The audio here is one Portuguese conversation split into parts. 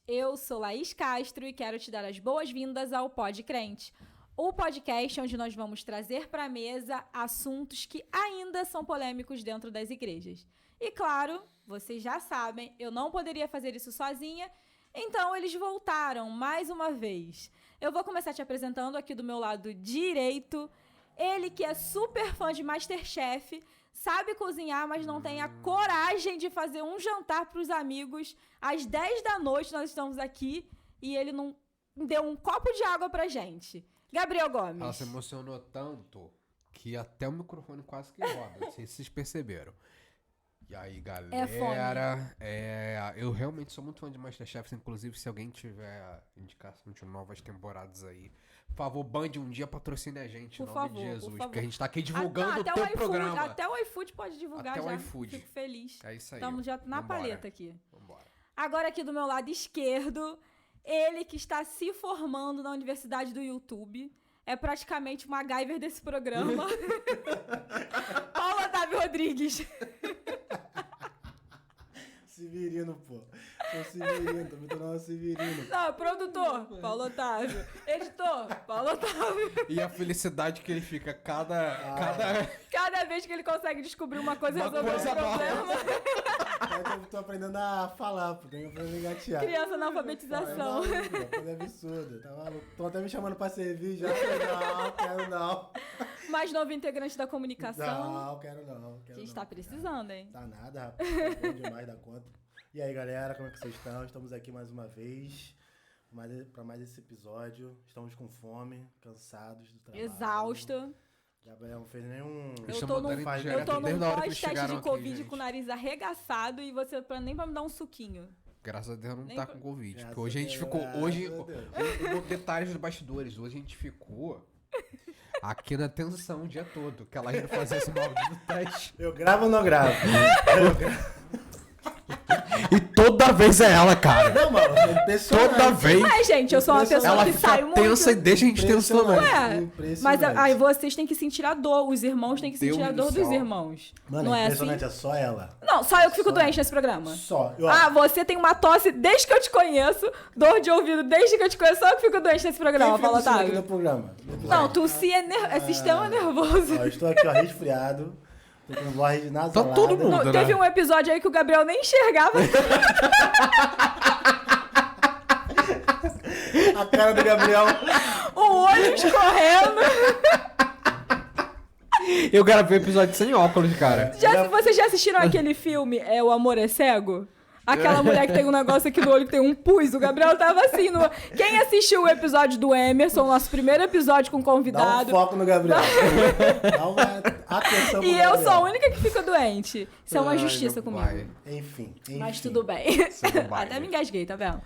Eu sou Laís Castro e quero te dar as boas-vindas ao Pod Crente, o podcast onde nós vamos trazer para a mesa assuntos que ainda são polêmicos dentro das igrejas. E claro, vocês já sabem, eu não poderia fazer isso sozinha, então eles voltaram mais uma vez. Eu vou começar te apresentando aqui do meu lado direito, ele que é super fã de MasterChef, sabe cozinhar, mas não tem a coragem de fazer um jantar para os amigos. Às 10 da noite nós estamos aqui e ele não deu um copo de água pra gente. Gabriel Gomes. Ela se emocionou tanto que até o microfone quase que roda. Não sei se vocês perceberam. E aí, galera, eu realmente sou muito fã de MasterChef. Inclusive, se alguém tiver indicação de novas temporadas aí, por favor, Band um dia patrocine a gente, em nome de Jesus. Porque a gente tá aqui divulgando o teu programa. Até o iFood pode divulgar até já. O iFood. Fico feliz. É isso aí. Estamos já na paleta aqui. Vambora. Agora aqui do meu lado esquerdo, ele que está se formando na Universidade do YouTube. É praticamente o MacGyver desse programa. Paulo Otávio Rodrigues. Severino, pô. Sou Severino, tô me tornando Severino. Não, produtor, Paulo Otávio. Editor, Paulo Otávio. E a felicidade que ele fica Cada vez que ele consegue descobrir uma coisa e resolver um problema. Eu tô aprendendo a falar, pô. Tenho que aprender a engatear. Criança na alfabetização. Coisa absurda. Tá maluco? Tô até me chamando pra servir já. Não, quero não. Mais novo integrante da comunicação. Não, quero não. A gente tá precisando, hein? Tá nada, rapaz. Tá bom demais da conta. E aí, galera, como é que vocês estão? Estamos aqui mais uma vez para mais esse episódio. Estamos com fome, cansados do trabalho. Exausto. Gabriel não fez nenhum... Eu tô num pós-teste de Covid com o nariz arregaçado e você nem pra me dar um suquinho. Graças a Deus não tá com Covid. Graças Porque hoje a gente ficou... Detalhes dos bastidores. Hoje a gente ficou aqui na tensão o dia todo. Que ela ia fazer esse maldito teste. Eu gravo ou não gravo? E toda vez é ela, cara. Não, mano, é impressionante. Toda vez. Mas, gente, eu sou uma pessoa ela que sai muito. Ela fica tensa e deixa a gente tenso também. Mas aí vocês têm que sentir a dor. Os irmãos têm que sentir a dor dos irmãos. Mano, não é é impressionante, assim? é só ela. Não, só eu que fico doente nesse programa. Só. Você tem uma tosse desde que eu te conheço, dor de ouvido desde que eu te conheço, só eu que fico doente nesse programa, Paulo Otávio. No programa? Não, tossir é sistema nervoso. Ó, eu estou aqui, ó, resfriado. Tô com voz nasalada. Tá todo mundo, né? Teve um episódio aí que o Gabriel nem enxergava. A cara do Gabriel. O olho escorrendo. Eu gravei o episódio sem óculos, cara. Vocês já assistiram aquele filme, O Amor é Cego? Aquela mulher que tem um negócio aqui no olho que tem um pus. O Gabriel tava assim. Quem assistiu o episódio do Emerson, nosso primeiro episódio com convidado. Dá um foco no Gabriel. Dá uma atenção pro E Gabriel. eu sou a única que fica doente. Isso é uma injustiça comigo. Vai. Enfim. Mas tudo bem. Até me engasguei, tá vendo?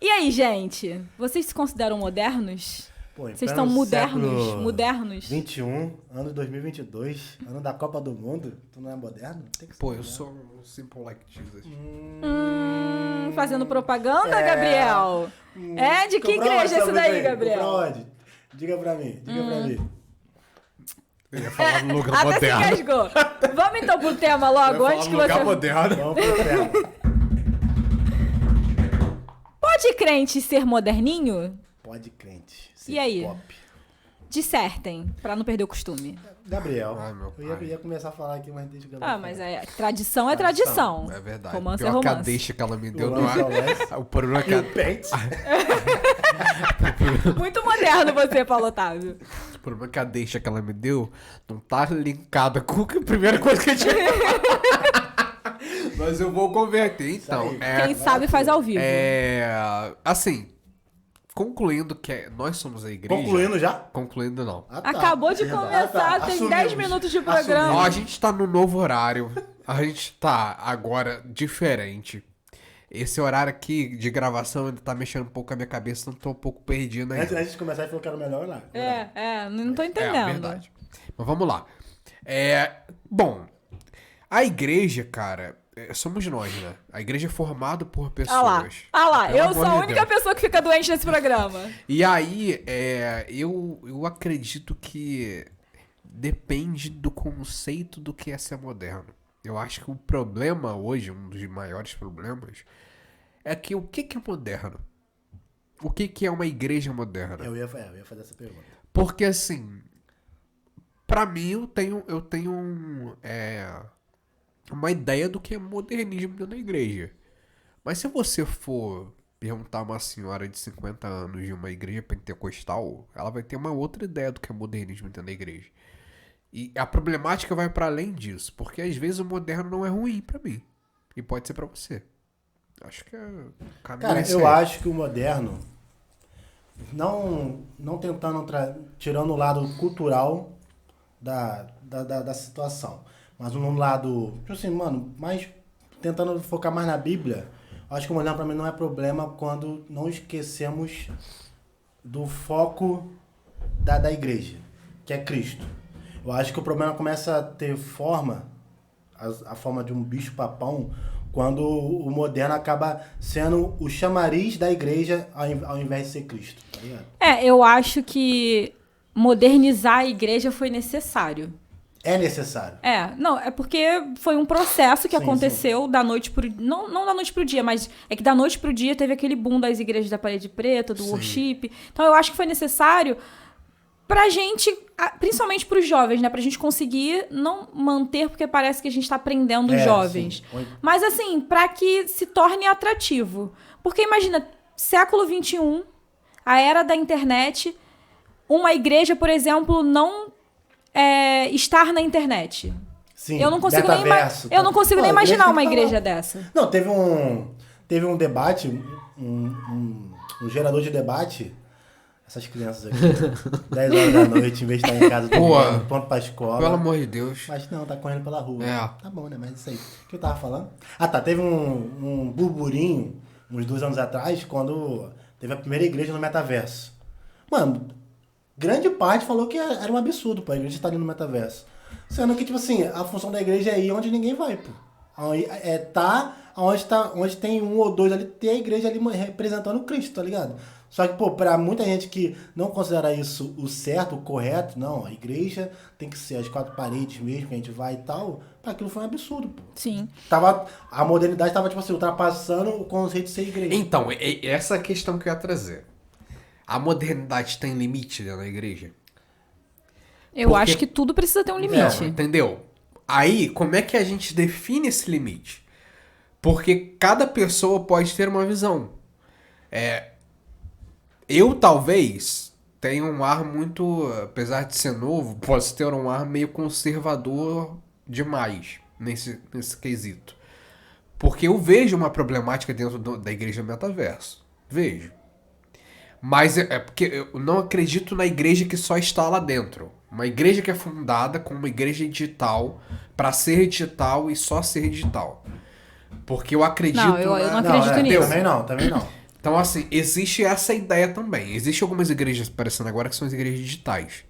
E aí, gente? Vocês se consideram modernos? Pô, Vocês estão modernos? 21, ano 2022, ano da Copa do Mundo. Tu não é moderno? Tem que ser Pô, moderno. eu sou um simple like Jesus. Fazendo propaganda, Gabriel? De que igreja é isso daí, Gabriel? Pra onde? Diga pra mim. Eu ia falar no lugar Até moderno. se engasgou. Vamos então pro tema logo, antes que você... moderno. Vamos pro tema. Pode crente ser moderninho? Pode crente. E aí? Pop. Dissertem, pra não perder o costume. Gabriel. Ai, meu Eu pai. ia começar a falar aqui, mas deixa o Gabriel. Mas tradição é tradição. É verdade. Romance Pior é que a romance. deixa que ela me deu O no ar. lance. O problema é que E o pente. Muito moderno você, Paulo Otávio. O problema é que a deixa que ela me deu não tá linkada com a primeira coisa que a gente... Mas eu vou converter, então. Isso aí. Quem sabe faz ao vivo. Assim, concluindo que nós somos a igreja... Concluindo já? Concluindo não. Ah, tá. Acabou de começar, tem Assumimos. 10 minutos de programa. Ó, a gente tá no novo horário. A gente tá agora diferente. Esse horário aqui de gravação ainda tá mexendo um pouco com a minha cabeça, então tô um pouco perdido ainda. Antes de começar, ele falou que era o melhor lá. Não tô entendendo. É verdade. Mas vamos lá. Bom, a igreja, cara, somos nós, né? A igreja é formada por pessoas. Ah lá, Pelo eu amor sou a de única Deus. pessoa que fica doente nesse programa. E aí, eu acredito que depende do conceito do que é ser moderno. Eu acho que o problema hoje, um dos maiores problemas, é que o que é moderno? O que é uma igreja moderna? Eu ia fazer essa pergunta. Porque assim, pra mim eu tenho uma ideia do que é modernismo dentro da igreja. Mas se você for perguntar a uma senhora de 50 anos de uma igreja pentecostal, ela vai ter uma outra ideia do que é modernismo dentro da igreja. E a problemática vai pra além disso, porque às vezes o moderno não é ruim pra mim. E pode ser pra você. Acho que Cara, eu acho que o moderno, não tentando tirando o lado cultural da situação, mas um lado, tipo assim, mano, mais tentando focar mais na Bíblia, acho que o moderno pra mim não é problema quando não esquecemos do foco da igreja, que é Cristo. Eu acho que o problema começa a ter forma, a forma de um bicho papão, quando o moderno acaba sendo o chamariz da igreja ao invés de ser Cristo, tá ligado? Eu acho que modernizar a igreja foi necessário. É necessário. Não, é porque foi um processo que Sim, aconteceu da noite pro... Não da noite pro dia, mas é que da noite pro dia teve aquele boom das igrejas da parede preta, do worship. Então eu acho que foi necessário pra gente, principalmente pros jovens, né? Pra gente conseguir não manter, porque parece que a gente tá prendendo os jovens. Sim. Mas assim, pra que se torne atrativo. Porque imagina, século XXI, a era da internet, uma igreja, por exemplo, não estar na internet. Sim, Eu não consigo nem imaginar uma igreja dessa. Não, teve um debate, um gerador de debate. Essas crianças aqui, 10 horas da noite, em vez de estar em casa, pronto pra escola. Pelo amor de Deus. Mas não, tá correndo pela rua. É. Tá bom, né? Mas isso aí. O que eu tava falando? Ah, tá. Teve um burburinho, uns 2 anos atrás, quando teve a primeira igreja no metaverso. Mano, grande parte falou que era um absurdo, pô, a igreja estar ali no metaverso. Sendo que, tipo assim, a função da igreja é ir onde ninguém vai, pô. Onde tem um ou dois ali, ter a igreja ali representando Cristo, tá ligado? Só que, pô, pra muita gente que não considera isso o certo, o correto, não, a igreja tem que ser as 4 paredes mesmo, que a gente vai e tal, pra aquilo foi um absurdo, pô. Sim. A modernidade tava, tipo assim, ultrapassando o conceito de ser igreja. Então, essa é a questão que eu ia trazer. A modernidade tem limite dentro da igreja? Eu acho que tudo precisa ter um limite. Entendeu? Aí, como é que a gente define esse limite? Porque cada pessoa pode ter uma visão. Eu, talvez, tenha um ar muito... Apesar de ser novo, posso ter um ar meio conservador demais nesse quesito. Porque eu vejo uma problemática dentro da igreja do metaverso. Vejo. Mas é porque eu não acredito na igreja que só está lá dentro. Uma igreja que é fundada como uma igreja digital para ser digital e só ser digital. Porque eu acredito... Não, eu não acredito nisso. Também não. Então, assim, existe essa ideia também. Existem algumas igrejas aparecendo agora que são as igrejas digitais.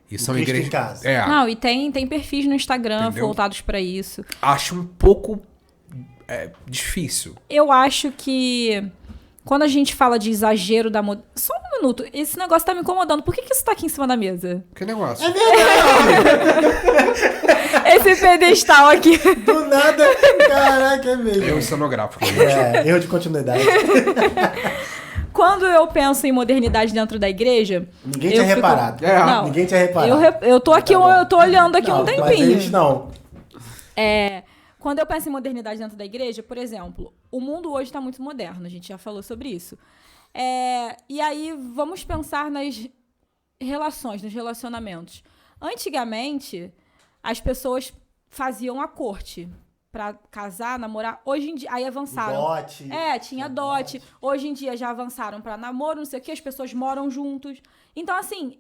E são igrejas... em casa. Não, e tem perfis no Instagram voltados para isso. Acho um pouco difícil. Eu acho que quando a gente fala de exagero da moda... Só um minuto, esse negócio tá me incomodando. Por que isso tá aqui em cima da mesa? Que negócio? É verdade! Esse pedestal aqui. Do nada, caraca, é mesmo. Eu cenográfico. Erro de continuidade. Quando eu penso em modernidade dentro da igreja... Ninguém tinha reparado. Não, ninguém tinha reparado. Eu tô aqui, eu tô olhando aqui um tempinho. Mas eles não. Quando eu penso em modernidade dentro da igreja, por exemplo, o mundo hoje está muito moderno, a gente já falou sobre isso. E aí, vamos pensar nas relações, nos relacionamentos. Antigamente, as pessoas faziam a corte para casar, namorar. Hoje em dia, aí avançaram. Dote. Tinha dote. Hoje em dia já avançaram para namoro, não sei o que, as pessoas moram juntos. Então, assim,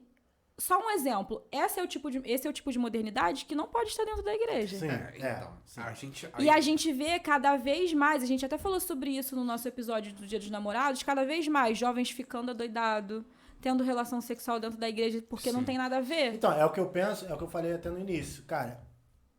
só um exemplo. Esse é o tipo de modernidade que não pode estar dentro da igreja. Sim, Sim. E a gente vê cada vez mais, a gente até falou sobre isso no nosso episódio do Dia dos Namorados, cada vez mais jovens ficando adoidados, tendo relação sexual dentro da igreja, porque não tem nada a ver. Então, é o que eu penso, é o que eu falei até no início. Cara,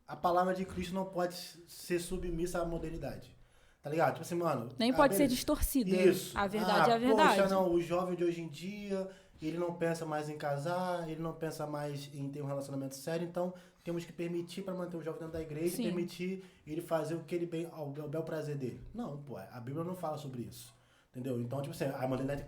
a palavra de Cristo não pode ser submissa à modernidade. Tá ligado? Tipo assim, mano... Nem pode ser distorcida. Isso. A verdade é a verdade. Poxa, não, o jovem de hoje em dia, ele não pensa mais em casar, ele não pensa mais em ter um relacionamento sério, então temos que permitir para manter o jovem dentro da igreja, permitir ele fazer o que ele bem, ao bel prazer dele. Não, pô, a Bíblia não fala sobre isso. Entendeu? Então, tipo assim, a modernidade,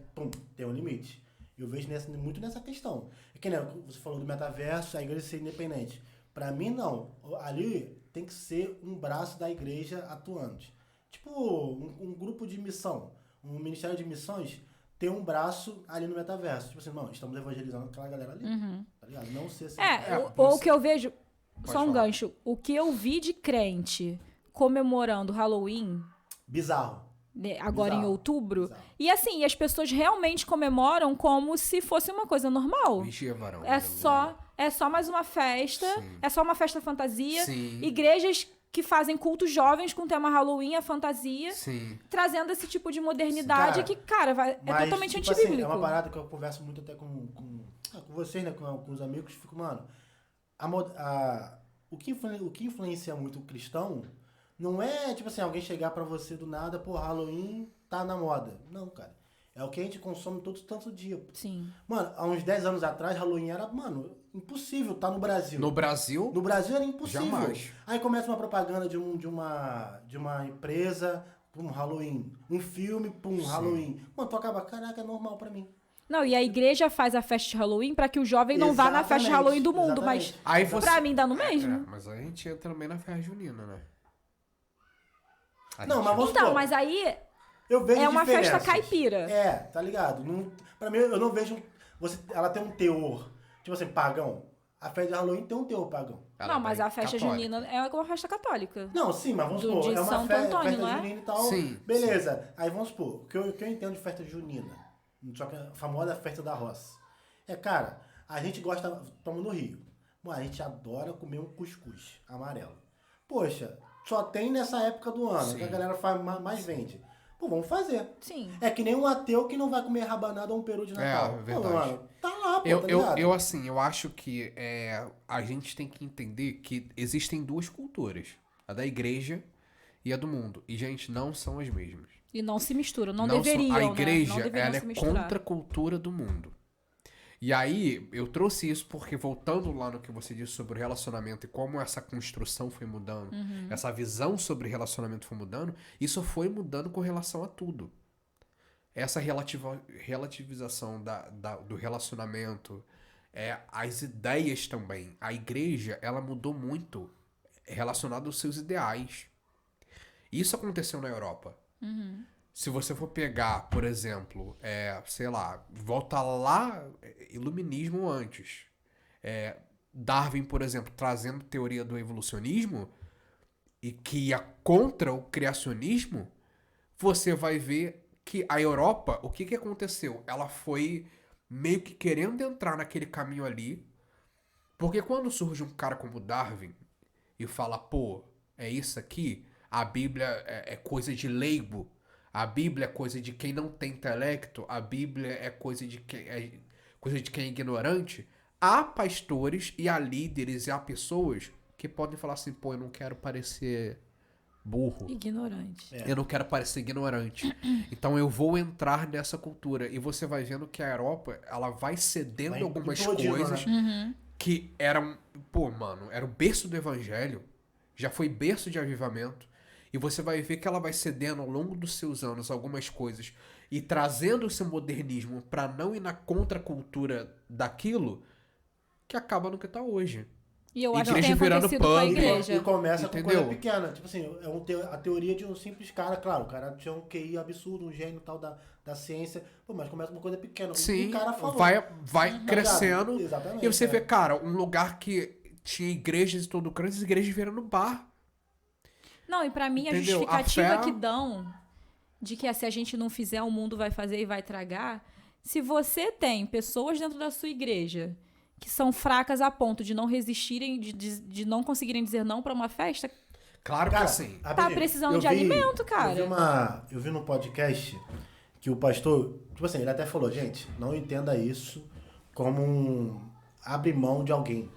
tem um limite. Eu vejo muito nessa questão. É que, né, você falou do metaverso, a igreja ser independente. Pra mim, não. Ali tem que ser um braço da igreja atuante. Tipo, um grupo de missão, um ministério de missões, ter um braço ali no metaverso. Tipo assim, não, estamos evangelizando aquela galera ali. Tá ligado? Não ser assim. O que eu vejo... Só um gancho. O que eu vi de crente comemorando Halloween... Bizarro. Agora em outubro. E assim, as pessoas realmente comemoram como se fosse uma coisa normal. Vigia, varão. É só mais uma festa. Sim. É só uma festa fantasia. Sim. Igrejas que fazem cultos jovens com tema Halloween, a fantasia. Sim. Trazendo esse tipo de modernidade que, cara, é totalmente tipo antibíblico. Assim, é uma parada que eu converso muito até com vocês, né? Com os amigos. Fico, mano... O que influencia muito o cristão... Não é, tipo assim, alguém chegar pra você do nada, pô, Halloween tá na moda. Não, cara. É o que a gente consome tanto dia. Sim. Mano, há uns 10 anos atrás, Halloween era, mano, impossível tá no Brasil. No Brasil? No Brasil era impossível. Jamais. Aí começa uma propaganda de uma empresa, pum, Halloween. Um filme, pum, Sim. Halloween. Mano, tu acaba, caraca, é normal pra mim. Não, e a igreja faz a festa de Halloween pra que o jovem não vá na festa de Halloween do mundo. Mas aí pra mim dá no mesmo. Mas a gente entra também na festa junina, né? Mas vamos então, supor, mas aí eu vejo é uma festa diferenças. caipira. É, tá ligado? Não, pra mim, eu não vejo... ela tem um teor, tipo assim, pagão. A festa de Halloween tem um teor pagão. Não, mas a festa junina é uma festa católica. Não, sim, mas vamos supor, de é uma Santo festa Antônio, não é? junina e tal. Sim, beleza. Sim. Aí vamos supor, o que eu entendo de festa junina, só que a famosa festa da roça. Cara, a gente gosta, estamos no Rio, mano, a gente adora comer um cuscuz amarelo. Poxa, só tem nessa época do ano, que a galera mais vende. Pô, vamos fazer. Sim. É que nem um ateu que não vai comer rabanada ou um peru de Natal. É verdade. Pô, mano, tá lá, pô, eu acho que a gente tem que entender que existem duas culturas. A da igreja e a do mundo. E, gente, não são as mesmas. E não se misturam, não deveriam, A igreja, né? Não deveriam ela se é misturar. contra a cultura do mundo. E aí, eu trouxe isso porque, voltando lá no que você disse sobre o relacionamento e como essa construção foi mudando, essa visão sobre relacionamento foi mudando, isso foi mudando com relação a tudo. Essa relativização do relacionamento, as ideias também. A igreja, ela mudou muito relacionado aos seus ideais. Isso aconteceu na Europa. Se você for pegar, por exemplo, sei lá, volta lá, iluminismo antes. Darwin, por exemplo, trazendo teoria do evolucionismo e que ia contra o criacionismo, você vai ver que a Europa, o que aconteceu? Ela foi meio que querendo entrar naquele caminho ali, porque quando surge um cara como Darwin e fala, pô, é isso aqui, a Bíblia é coisa de leigo, a Bíblia é coisa de quem não tem intelecto, a Bíblia é coisa de quem é ignorante. Há pastores e há líderes e há pessoas que podem falar assim, pô, eu não quero parecer burro. Ignorante. Eu não quero parecer ignorante. Então eu vou entrar nessa cultura. E você vai vendo que a Europa, ela vai cedendo algumas coisas, né? Que eram, pô, mano, era o berço do evangelho, já foi berço de avivamento. E você vai ver que ela vai cedendo ao longo dos seus anos algumas coisas e trazendo esse modernismo para não ir na contracultura daquilo, que acaba no que tá hoje. E eu acho que tem acontecido com a igreja. E começa com coisa pequena. Tipo assim, a teoria de um simples cara. Claro, o cara tinha um QI absurdo, um gênio tal da ciência. Pô, mas começa com uma coisa pequena. Sim, o cara falou. vai crescendo. Exatamente, e você vê, cara, um lugar que tinha igrejas e todo o canto, as igrejas vieram no bar. Não, e pra mim a justificativa que dão de que se a gente não fizer, o mundo vai fazer e vai tragar. Se você tem pessoas dentro da sua igreja que são fracas a ponto de não resistirem, de não conseguirem dizer não pra uma festa, Claro que assim. tá precisando de alimento, cara. Eu vi no podcast que o pastor, tipo assim, ele até falou, gente, não entenda isso como um abre mão de alguém.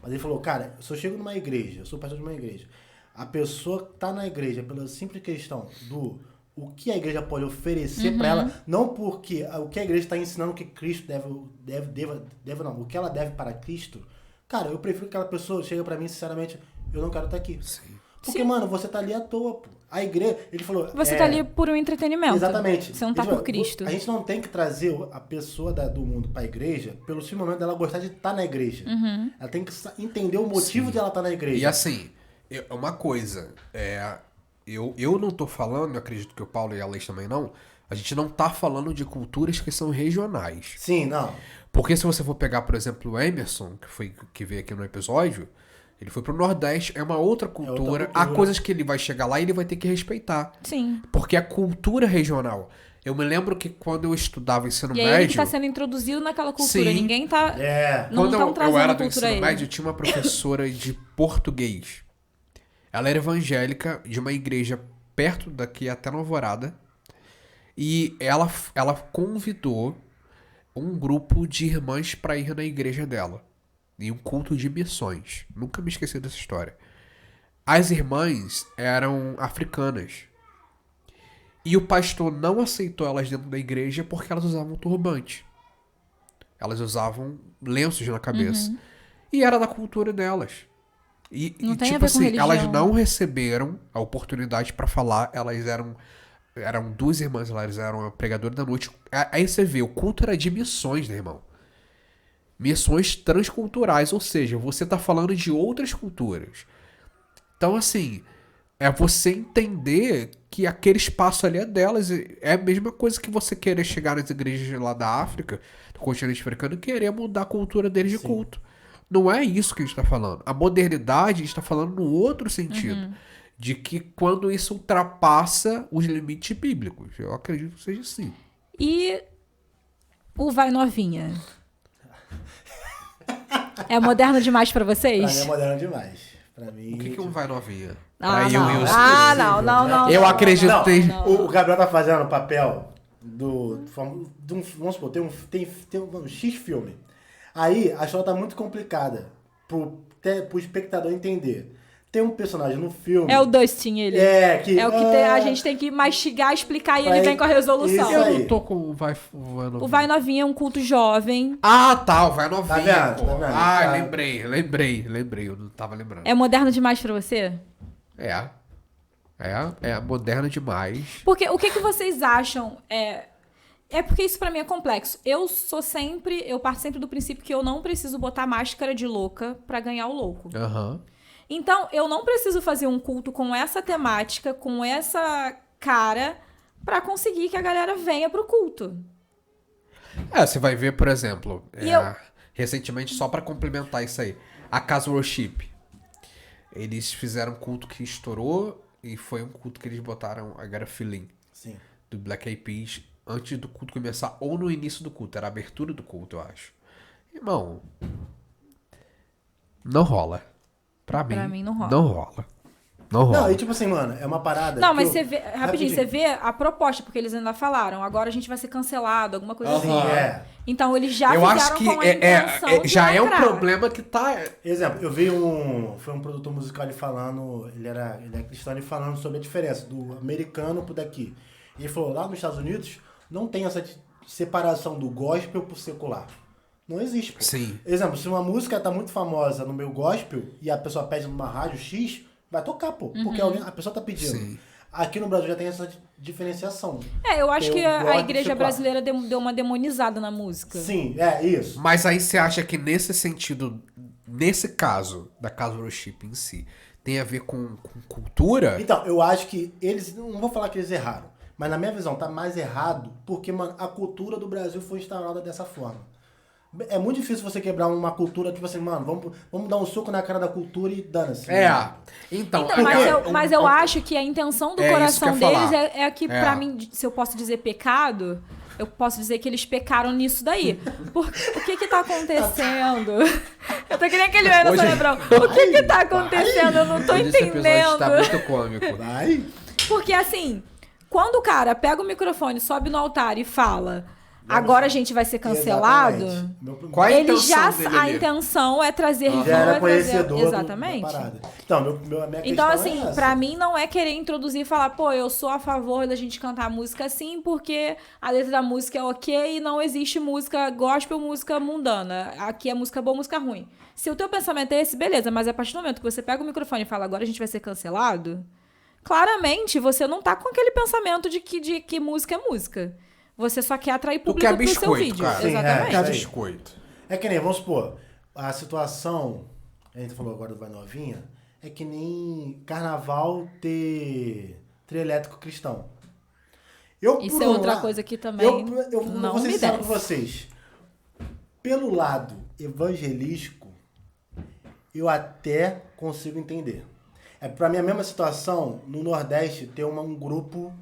Mas ele falou, cara, se eu chego numa igreja, eu sou pastor de uma igreja, a pessoa tá na igreja pela simples questão do o que a igreja pode oferecer pra ela, não porque o que a igreja está ensinando que Cristo deve não, o que ela deve para Cristo, cara, eu prefiro que aquela pessoa chegue pra mim, sinceramente, eu não quero estar aqui. Sim. Porque, mano, você tá ali à toa, pô. A igreja, ele falou... Você tá ali por um entretenimento. Exatamente. Você não tá por Cristo. A gente não tem que trazer a pessoa do mundo pra igreja pelo simples momento dela gostar de estar na igreja. Ela tem que entender o motivo de ela estar na igreja. E assim, uma coisa, eu não tô falando, eu acredito que o Paulo e a Leis também não, a gente não tá falando de culturas que são regionais. Sim, não. Porque se você for pegar, por exemplo, o Emerson, que veio aqui no episódio, ele foi pro Nordeste, é uma outra cultura. Há coisas que ele vai chegar lá e ele vai ter que respeitar. Sim. Porque é cultura regional. Eu me lembro que quando eu estudava ensino E médio... aí ele tá sendo introduzido naquela cultura. Sim. Ninguém tá... Não Quando estão trazendo eu era do cultura a ensino ele. médio, tinha uma professora de português. Ela era evangélica, de uma igreja perto daqui, até Nova Alvorada. E ela convidou um grupo de irmãs para ir na igreja dela. Em um culto de missões. Nunca me esqueci dessa história. As irmãs eram africanas. E o pastor não aceitou elas dentro da igreja porque elas usavam turbante. Elas usavam lenços na cabeça. E era da cultura delas. E Não tem a tipo ver com assim, religião. elas não receberam a oportunidade pra falar. Elas eram duas irmãs, elas eram a pregadora da noite. Aí você vê, o culto era de missões, né, irmão? Missões transculturais, ou seja, você tá falando de outras culturas. Então, assim, é você entender que aquele espaço ali é delas. É a mesma coisa que você querer chegar nas igrejas lá da África, do continente africano, e querer mudar a cultura deles de culto. Não é isso que a gente tá falando. A modernidade, a gente tá falando no outro sentido. De que quando isso ultrapassa os limites bíblicos. Eu acredito que seja assim. E o Vai Novinha? É moderno demais pra Pra vocês? mim é moderno demais. Pra mim... O que um vai novinha? Ah, Pra eu não. e os- Ah, não, não, não. Eu não. acredito Não, que tem... o Gabriel tá fazendo o papel vamos supor, tem um X filme. Aí a história tá muito complicada pro espectador entender. Tem um personagem no filme... É o Dustin, ele. É o que a gente tem que mastigar, explicar e ele Vai- vem com a resolução. Isso Eu aí. não tô com o vai novinha. O Vai Novinha é um culto jovem. Ah, tá, o vai novinha, Tá vendo? pô. Tá vendo? Ah, Tá. lembrei, eu não tava lembrando. É moderno demais pra você? É moderno demais. Porque o que vocês acham? É porque isso pra mim é complexo. Eu parto sempre do princípio que eu não preciso botar máscara de louca pra ganhar o louco. Aham. Então, eu não preciso fazer um culto com essa temática, com essa cara, pra conseguir que a galera venha pro culto. Você vai ver, por exemplo, E eu- recentemente, só pra complementar isso aí, a Casa Worship. Eles fizeram um culto que estourou e foi um culto que eles botaram a Got a Feeling Sim. do Black Eyed Peas antes do culto começar ou no início do culto. Era a abertura do culto, eu acho. Irmão, não rola. Pra mim não rola. Não rola. Não rola. Não, e tipo assim, mano, é uma parada... Não, que mas eu- você vê, rapidinho, você vê a proposta, porque eles ainda falaram, agora a gente vai ser cancelado, alguma coisa Sim, assim. Então eles já eu fizeram acho que com a intenção de já é um lacrar. problema que tá... Exemplo, eu vi foi um produtor musical ele falando, ele é cristão, ele falando sobre a diferença do americano pro daqui. Ele falou, lá nos Estados Unidos, não tem essa separação do gospel pro secular. Não existe, pô. Sim. Exemplo, se uma música tá muito famosa no meu gospel e a pessoa pede numa rádio X, vai tocar, pô. Porque a pessoa tá pedindo. Sim. Aqui no Brasil já tem essa diferenciação. Eu acho Tem que o a gospel igreja secular. brasileira deu uma demonizada na música. Sim, é isso. Mas aí você acha que nesse sentido, nesse caso da Casa Worship em si, tem a ver com cultura? Então, eu acho que eles, não vou falar que eles erraram, mas na minha visão tá mais errado porque, mano, a cultura do Brasil foi instaurada dessa forma. É muito difícil você quebrar uma cultura, tipo assim, mano, vamos dar um soco na cara da cultura e dane-se. Então, Mas eu acho que a intenção do É isso coração que eu ia deles falar. é que, pra mim, se eu posso dizer pecado, eu posso dizer que eles pecaram nisso daí. O que tá acontecendo? Eu tô querendo aquele olho no cerebrão. O que tá acontecendo? Eu não tô entendendo. Esse episódio tá muito cômico. Vai. Porque assim, quando o cara pega o microfone, sobe no altar e fala, agora a gente vai ser cancelado, Qual a ele intenção já dele a ali? intenção é trazer Já era conhecedor exatamente. da parada. Então, minha Então, questão assim, é essa. pra mim não é querer introduzir e falar, pô, eu sou a favor da gente cantar música assim, porque a letra da música é ok e não existe música gospel, música mundana. Aqui é música boa, música ruim. Se o teu pensamento é esse, beleza, mas a partir do momento que você pega o microfone e fala, agora a gente vai ser cancelado, claramente você não tá com aquele pensamento de que música é música. Você só quer atrair público pro seu vídeo. Cara. Sim, Exatamente. É biscoito. É que nem, vamos supor, a situação, a gente falou agora do Vai Novinha, é que nem carnaval ter trio elétrico cristão. Isso é outra coisa que também eu não vou ser me sincero desce. com vocês. Pelo lado evangelístico, eu até consigo entender. É pra mim a mesma situação no Nordeste ter um grupo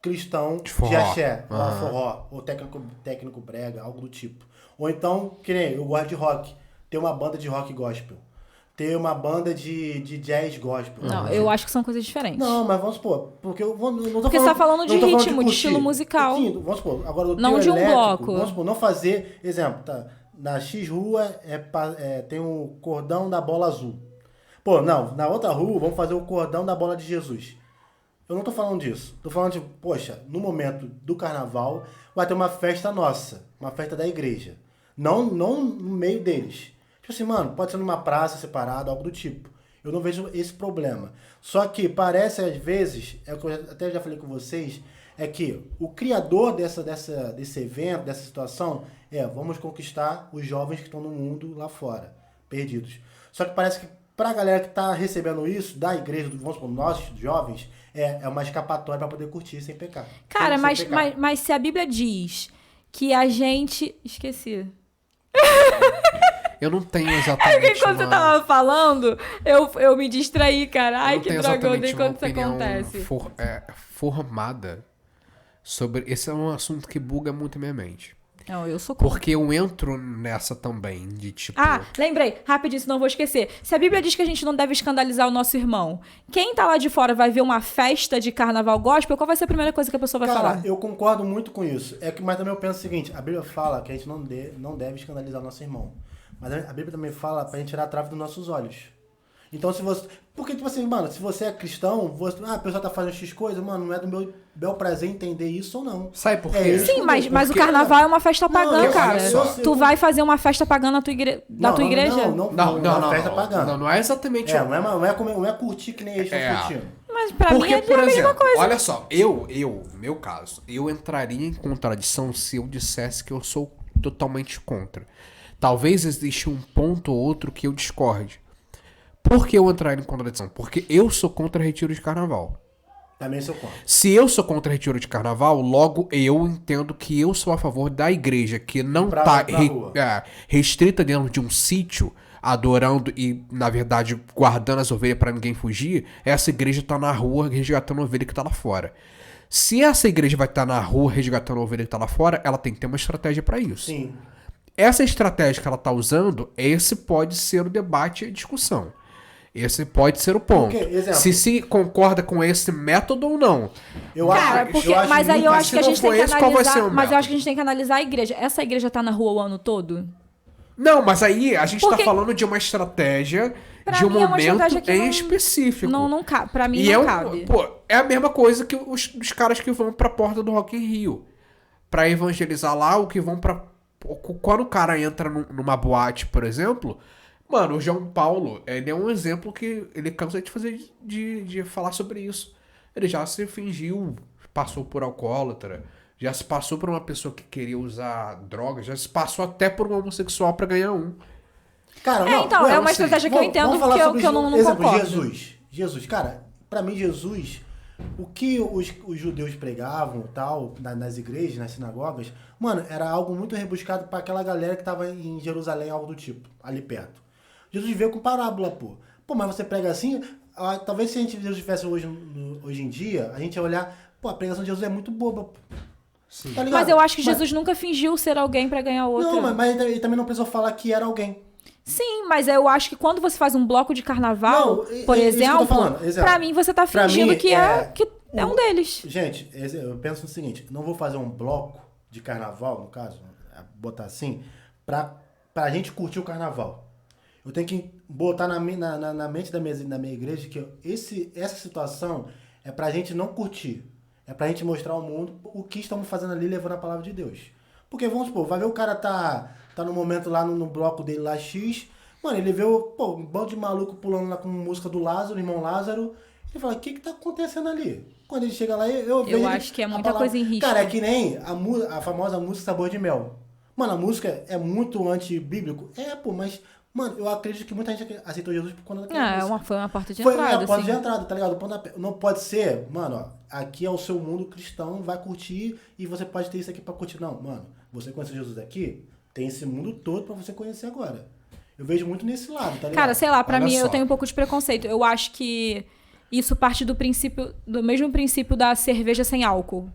cristão De forró. de axé, ou Aham. forró, ou técnico brega, algo do tipo. Ou então, que nem eu gosto de rock, ter uma banda de rock gospel, ter uma banda de jazz gospel. Não, eu acho que são coisas diferentes. Não, mas vamos supor, porque eu não tô Porque você tá falando de não tô ritmo, de curtir. estilo musical. Vamos supor, agora o Não trio de um elétrico, bloco. Vamos supor, não fazer, exemplo, tá, na X rua tem o cordão da bola azul. Pô, não, na outra rua vamos fazer o cordão da bola de Jesus. Eu não tô falando disso. Tô falando de, poxa, no momento do carnaval vai ter uma festa nossa, uma festa da igreja. Não no meio deles. Tipo assim, mano, pode ser numa praça separada, algo do tipo. Eu não vejo esse problema. Só que parece, às vezes, é o que eu até já falei com vocês, é que o criador desse evento, dessa situação, vamos conquistar os jovens que estão no mundo lá fora, perdidos. Só que parece que pra galera que tá recebendo isso, da igreja, vamos supor, nós, jovens, é uma escapatória pra poder curtir sem pecar. Cara, Sem pecar. mas se a Bíblia diz que a gente... Esqueci. Eu não tenho exatamente Porque quando você tava falando, eu me distraí, cara. Ai, que droga, eu odeio quando isso acontece. Formada sobre... Esse é um assunto que buga muito a minha mente. Não, eu sou contra. Porque eu entro nessa também, de tipo... Ah, lembrei. Rapidinho, senão eu vou esquecer. Se a Bíblia diz que a gente não deve escandalizar o nosso irmão, quem tá lá de fora vai ver uma festa de carnaval gospel, qual vai ser a primeira coisa que a pessoa vai Cara, falar? eu concordo muito com isso. Mas também eu penso o seguinte, a Bíblia fala que a gente não deve escandalizar o nosso irmão. Mas a Bíblia também fala pra gente tirar a trave dos nossos olhos. Então, se você... Porque, tipo assim, mano, se você é cristão, a pessoa tá fazendo X coisa, mano, não é do meu bel prazer entender isso ou não. Sabe por quê? isso Sim, mas o porque- carnaval é uma festa pagã, eu- cara. olha só. Tu vai fazer uma festa pagã na tua igreja? Não, festa pagana. Não é exatamente... Não é curtir que nem eles estão curtindo. Mas pra mim Porque, é por a mesma exemplo, coisa. olha só, meu caso, eu entraria em contradição se eu dissesse que eu sou totalmente contra. Talvez exista um ponto ou outro que eu discorde. Por que eu entraria em contradição? Porque eu sou contra retiro de carnaval. Também sou contra. Se eu sou contra retiro de carnaval, logo eu entendo que eu sou a favor da igreja, que não Pra está rua. restrita dentro de um sítio, adorando e, na verdade, guardando as ovelhas para ninguém fugir. Essa igreja tá na rua resgatando a ovelha que tá lá fora. Se essa igreja vai estar na rua resgatando a ovelha que tá lá fora, ela tem que ter uma estratégia para isso. Sim. Essa estratégia que ela tá usando, esse pode ser o debate e a discussão. Esse pode ser o ponto. Porque, exemplo- Se concorda com esse método ou não. Cara, mas aí eu acho que a gente tem que qual vai ser analisar. o Mas eu acho método? que a gente tem que analisar a igreja. Essa igreja tá na rua o ano todo? Não, mas aí a gente Porque- tá falando de uma estratégia Pra de um mim é uma estratégia momento que em não- específico. Não cabe. Pra mim E não é cabe. é a mesma coisa que os caras que vão pra porta do Rock in Rio. Pra evangelizar lá, o que vão pra... Quando o cara entra numa boate, por exemplo... Mano, o João Paulo, ele é um exemplo que ele cansa de fazer, de falar sobre isso. Ele já se fingiu, passou por alcoólatra, já se passou por uma pessoa que queria usar drogas, já se passou até por um homossexual pra ganhar um. Cara, então, é uma assim, estratégia que eu entendo que eu não exemplo, concordo. Jesus, cara, pra mim Jesus, o que os judeus pregavam, tal, nas igrejas, nas sinagogas, mano, era algo muito rebuscado pra aquela galera que tava em Jerusalém, algo do tipo, ali perto. Jesus veio com parábola, pô. Pô, mas você prega assim, talvez se Jesus tivesse hoje em dia, a gente ia olhar, pô, a pregação de Jesus é muito boba, pô. Tá ligado? Mas eu acho que Jesus nunca fingiu ser alguém pra ganhar outra. Não, mas ele também não precisou falar que era alguém. Sim, mas eu acho que quando você faz um bloco de carnaval, por exemplo, pra mim você tá fingindo que é um deles. Gente, eu penso no seguinte, não vou fazer um bloco de carnaval, no caso, botar assim, pra gente curtir o carnaval. Eu tenho que botar na mente da minha igreja que essa situação é pra gente não curtir. É pra gente mostrar ao mundo o que estamos fazendo ali, levando a palavra de Deus. Porque, vamos supor, vai ver o cara tá no momento lá no bloco dele lá X, mano, ele vê um bando de maluco pulando lá com música do Lázaro, irmão Lázaro, ele fala, o que tá acontecendo ali? Quando ele chega lá, eu vejo... Eu acho que é muita coisa em risco. Cara, é que nem a famosa música Sabor de Mel. Mano, a música é muito antibíblico. Mas... Mano, eu acredito que muita gente aceitou Jesus por conta daquela música. Foi uma porta de entrada, Foi uma porta de entrada, tá ligado? Não pode ser, mano, ó, aqui é o seu mundo cristão, vai curtir e você pode ter isso aqui pra curtir. Não, mano, você conhece Jesus aqui, tem esse mundo todo pra você conhecer agora. Eu vejo muito nesse lado, tá ligado? Cara, sei lá, pra mim eu tenho um pouco de preconceito. Eu acho que isso parte do mesmo princípio da cerveja sem álcool.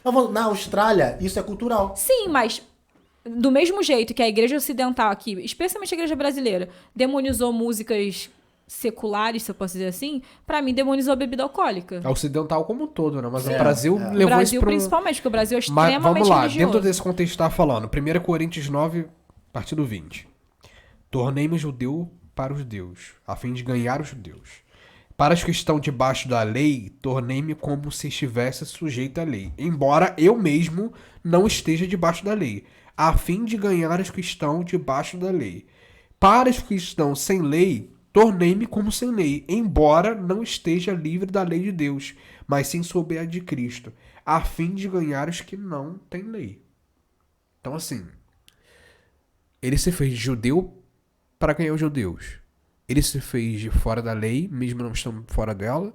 Mas na Austrália, isso é cultural. Sim, mas... Do mesmo jeito que a igreja ocidental aqui, especialmente a igreja brasileira, demonizou músicas seculares, se eu posso dizer assim, pra mim demonizou a bebida alcoólica. A ocidental como um todo, né? Mas o Brasil levou o Brasil isso pro... principalmente, porque o Brasil é extremamente Mas vamos lá, religioso. dentro desse contexto que tá falando, 1 Coríntios 9, partido 20. Tornei-me judeu para os judeus, a fim de ganhar os judeus. Para os que estão debaixo da lei, tornei-me como se estivesse sujeito à lei, embora eu mesmo não esteja debaixo da lei, a fim de ganhar os que estão debaixo da lei. Para os que estão sem lei, tornei-me como sem lei, embora não esteja livre da lei de Deus, mas sim sob a de Cristo, a fim de ganhar os que não têm lei. Então, assim, ele se fez judeu para ganhar os judeus. Ele se fez de fora da lei, mesmo não estando fora dela,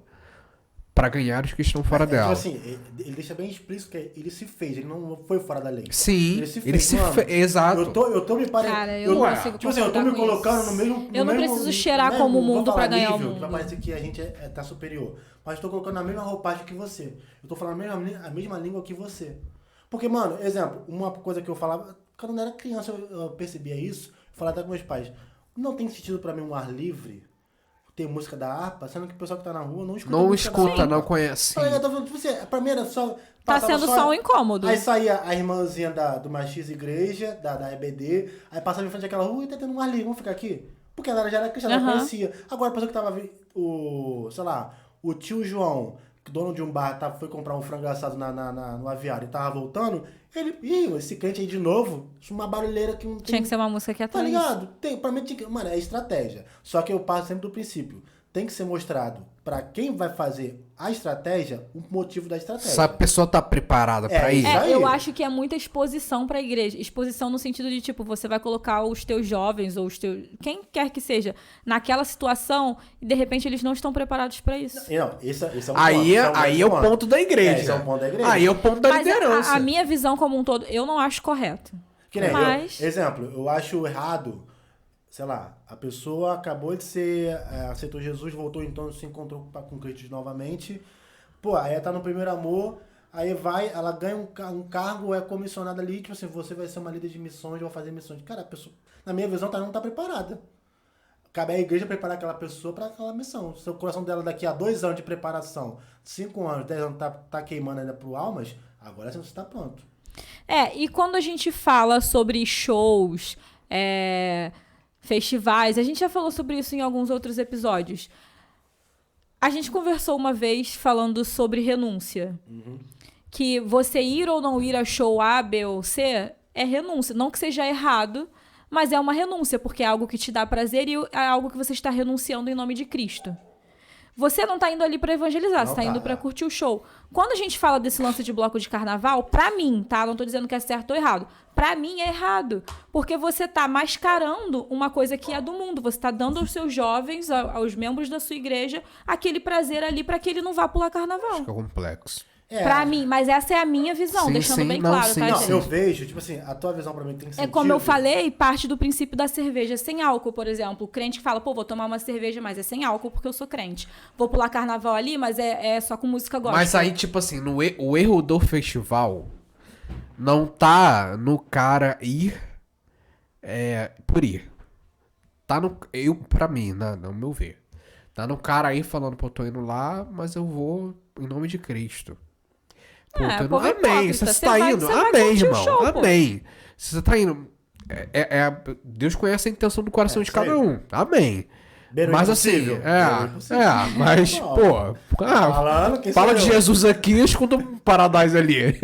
para ganhar os que estão fora dela. Tipo assim, ele deixa bem explícito que ele se fez, ele não foi fora da lei. Sim, ele se fez. Exato. Eu tô me parecendo. Cara, eu não consigo tipo assim, eu tô me colocando no mesmo. Eu não preciso cheirar como o mundo pra ganhar o mundo. Vai parecer que a gente tá superior. Mas eu tô colocando a mesma roupagem que você. Eu tô falando a mesma língua que você. Porque, mano, exemplo, uma coisa que eu falava, quando eu era criança, eu percebia isso, eu falava até com meus pais. Não tem sentido pra mim um ar livre. Tem música da harpa, sendo que o pessoal que tá na rua não escuta. Não escuta, não conhece. Pra mim era só... Tá sendo só um incômodo. Aí saía a irmãzinha do Machis Igreja, da EBD, aí passava em frente àquela rua e tá tendo um ar livre, vamos ficar aqui? Porque ela já era cristã, ela conhecia. Agora a pessoa que tava, o tio João, dono de um bar, foi comprar um frango assado no aviário e tava voltando, esse crente aí de novo, uma barulheira que não tem... Tinha que ser uma música que é Tá ligado? Pra mim, mano, é estratégia. Só que eu passo sempre do princípio. Tem que ser mostrado pra quem vai fazer a estratégia, o motivo da estratégia. Se a pessoa tá preparada pra ir. Eu acho que é muita exposição pra igreja. Exposição no sentido de, tipo, você vai colocar os teus jovens ou quem quer que seja naquela situação e de repente eles não estão preparados pra isso. Não, esse é um ponto. Aí é o ponto da igreja. Esse é o ponto da igreja. Aí é o ponto da liderança. A minha visão como um todo, eu não acho correto. Que nem Mas... exemplo, eu acho errado, sei lá, a pessoa acabou de aceitou Jesus, voltou então, se encontrou com Cristo novamente. Pô, aí ela tá no primeiro amor, aí ela ganha um cargo, é comissionada ali, tipo assim, você vai ser uma líder de missões, vai fazer missões. Cara, a pessoa, na minha visão, não tá preparada. Cabe à igreja preparar aquela pessoa para aquela missão. Se o coração dela daqui a 2 anos de preparação, 5 anos, 10 anos tá queimando ainda pro almas, agora você tá pronto. E quando a gente fala sobre shows, festivais, a gente já falou sobre isso em alguns outros episódios. A gente conversou uma vez falando sobre renúncia. Uhum. Que você ir ou não ir a show A, B ou C é renúncia. Não que seja errado, mas é uma renúncia, porque é algo que te dá prazer e é algo que você está renunciando em nome de Cristo. Você não tá indo ali pra evangelizar, você tá indo pra curtir o show. Quando a gente fala desse lance de bloco de carnaval, pra mim, tá? Não tô dizendo que é certo ou errado. Pra mim é errado. Porque você tá mascarando uma coisa que é do mundo. Você tá dando aos seus jovens, aos membros da sua igreja, aquele prazer ali pra que ele não vá pular carnaval. Acho que é complexo. Pra mim, mas essa é a minha visão, deixando bem claro, tá, gente? Eu vejo, tipo assim, a tua visão pra mim tem sentido. É como eu falei, parte do princípio da cerveja sem álcool, por exemplo. O crente que fala, vou tomar uma cerveja, mas é sem álcool porque eu sou crente. Vou pular carnaval ali, mas é só com música gospel. Mas aí, tipo assim, o erro do festival não tá no cara ir por ir. Tá no... Pra mim, no meu ver. Tá no cara aí falando, pô, tô indo lá, mas eu vou em nome de Cristo. Pô, tô indo... Amém. Se você tá indo, amém, irmão. Show, amém. Se você tá indo... Deus conhece a intenção do coração de cada um. Amém. Mas assim, mas, pô, fala de Jesus aqui e escuta um Paradise ali.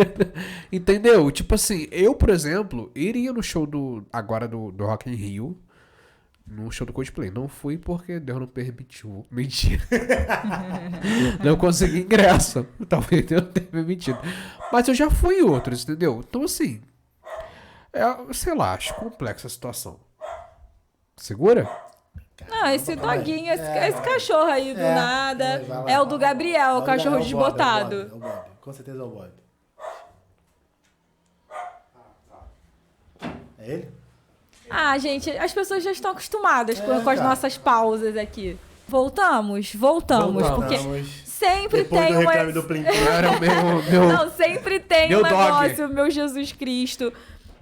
Entendeu? Tipo assim, eu, por exemplo, iria no show do Rock in Rio, no show do Coldplay. Não fui porque Deus não permitiu. Mentira. Não consegui ingresso. Talvez Deus não tenha permitido. Mas eu já fui em outros, entendeu? Então assim, sei lá, acho complexa a situação. Segura? Não, esse doguinho, esse cachorro aí do nada. É o do Gabriel, o cachorro desbotado. É o Bob. Com certeza é o Bob. É ele? Ah, gente, as pessoas já estão acostumadas com as nossas pausas aqui. Voltamos, porque sempre depois tem do uma... reclame do Plim Plim. Era o meu... Não, sempre tem meu um negócio, meu Jesus Cristo.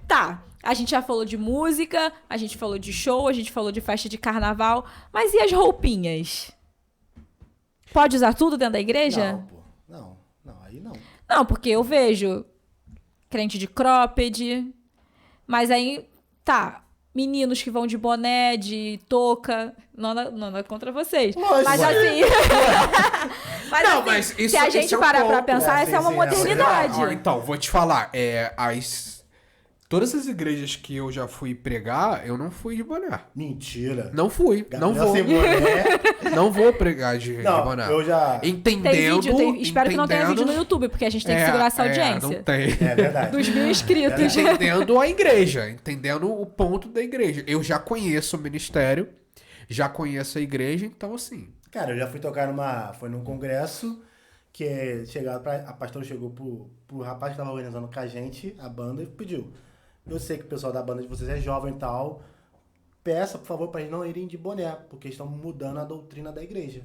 Tá, a gente já falou de música, a gente falou de show, a gente falou de festa de carnaval, mas e as roupinhas? Pode usar tudo dentro da igreja? Não, pô. Não, aí não. Não, porque eu vejo crente de cropped, mas aí, tá, meninos que vão de boné, de touca, não é contra vocês. Lógico, mas assim... mas isso, se a gente parar pra pensar, essa é uma modernidade. Então, vou te falar, todas as igrejas que eu já fui pregar, eu não fui de boné. Mentira. Não fui, não vou. Não vou pregar de boné. Eu já... Entendendo... Espero que não tenha vídeo no YouTube, porque a gente tem que segurar essa audiência. Não tem. É verdade. Dos 1000 inscritos. Entendendo a igreja, entendendo o ponto da igreja. Eu já conheço o ministério, já conheço a igreja, então assim... Cara, eu já fui tocar foi num congresso que a pastora chegou pro rapaz que tava organizando com a gente, a banda, e pediu: eu sei que o pessoal da banda de vocês é jovem e tal, peça, por favor, pra eles não irem de boné, porque estão mudando a doutrina da igreja.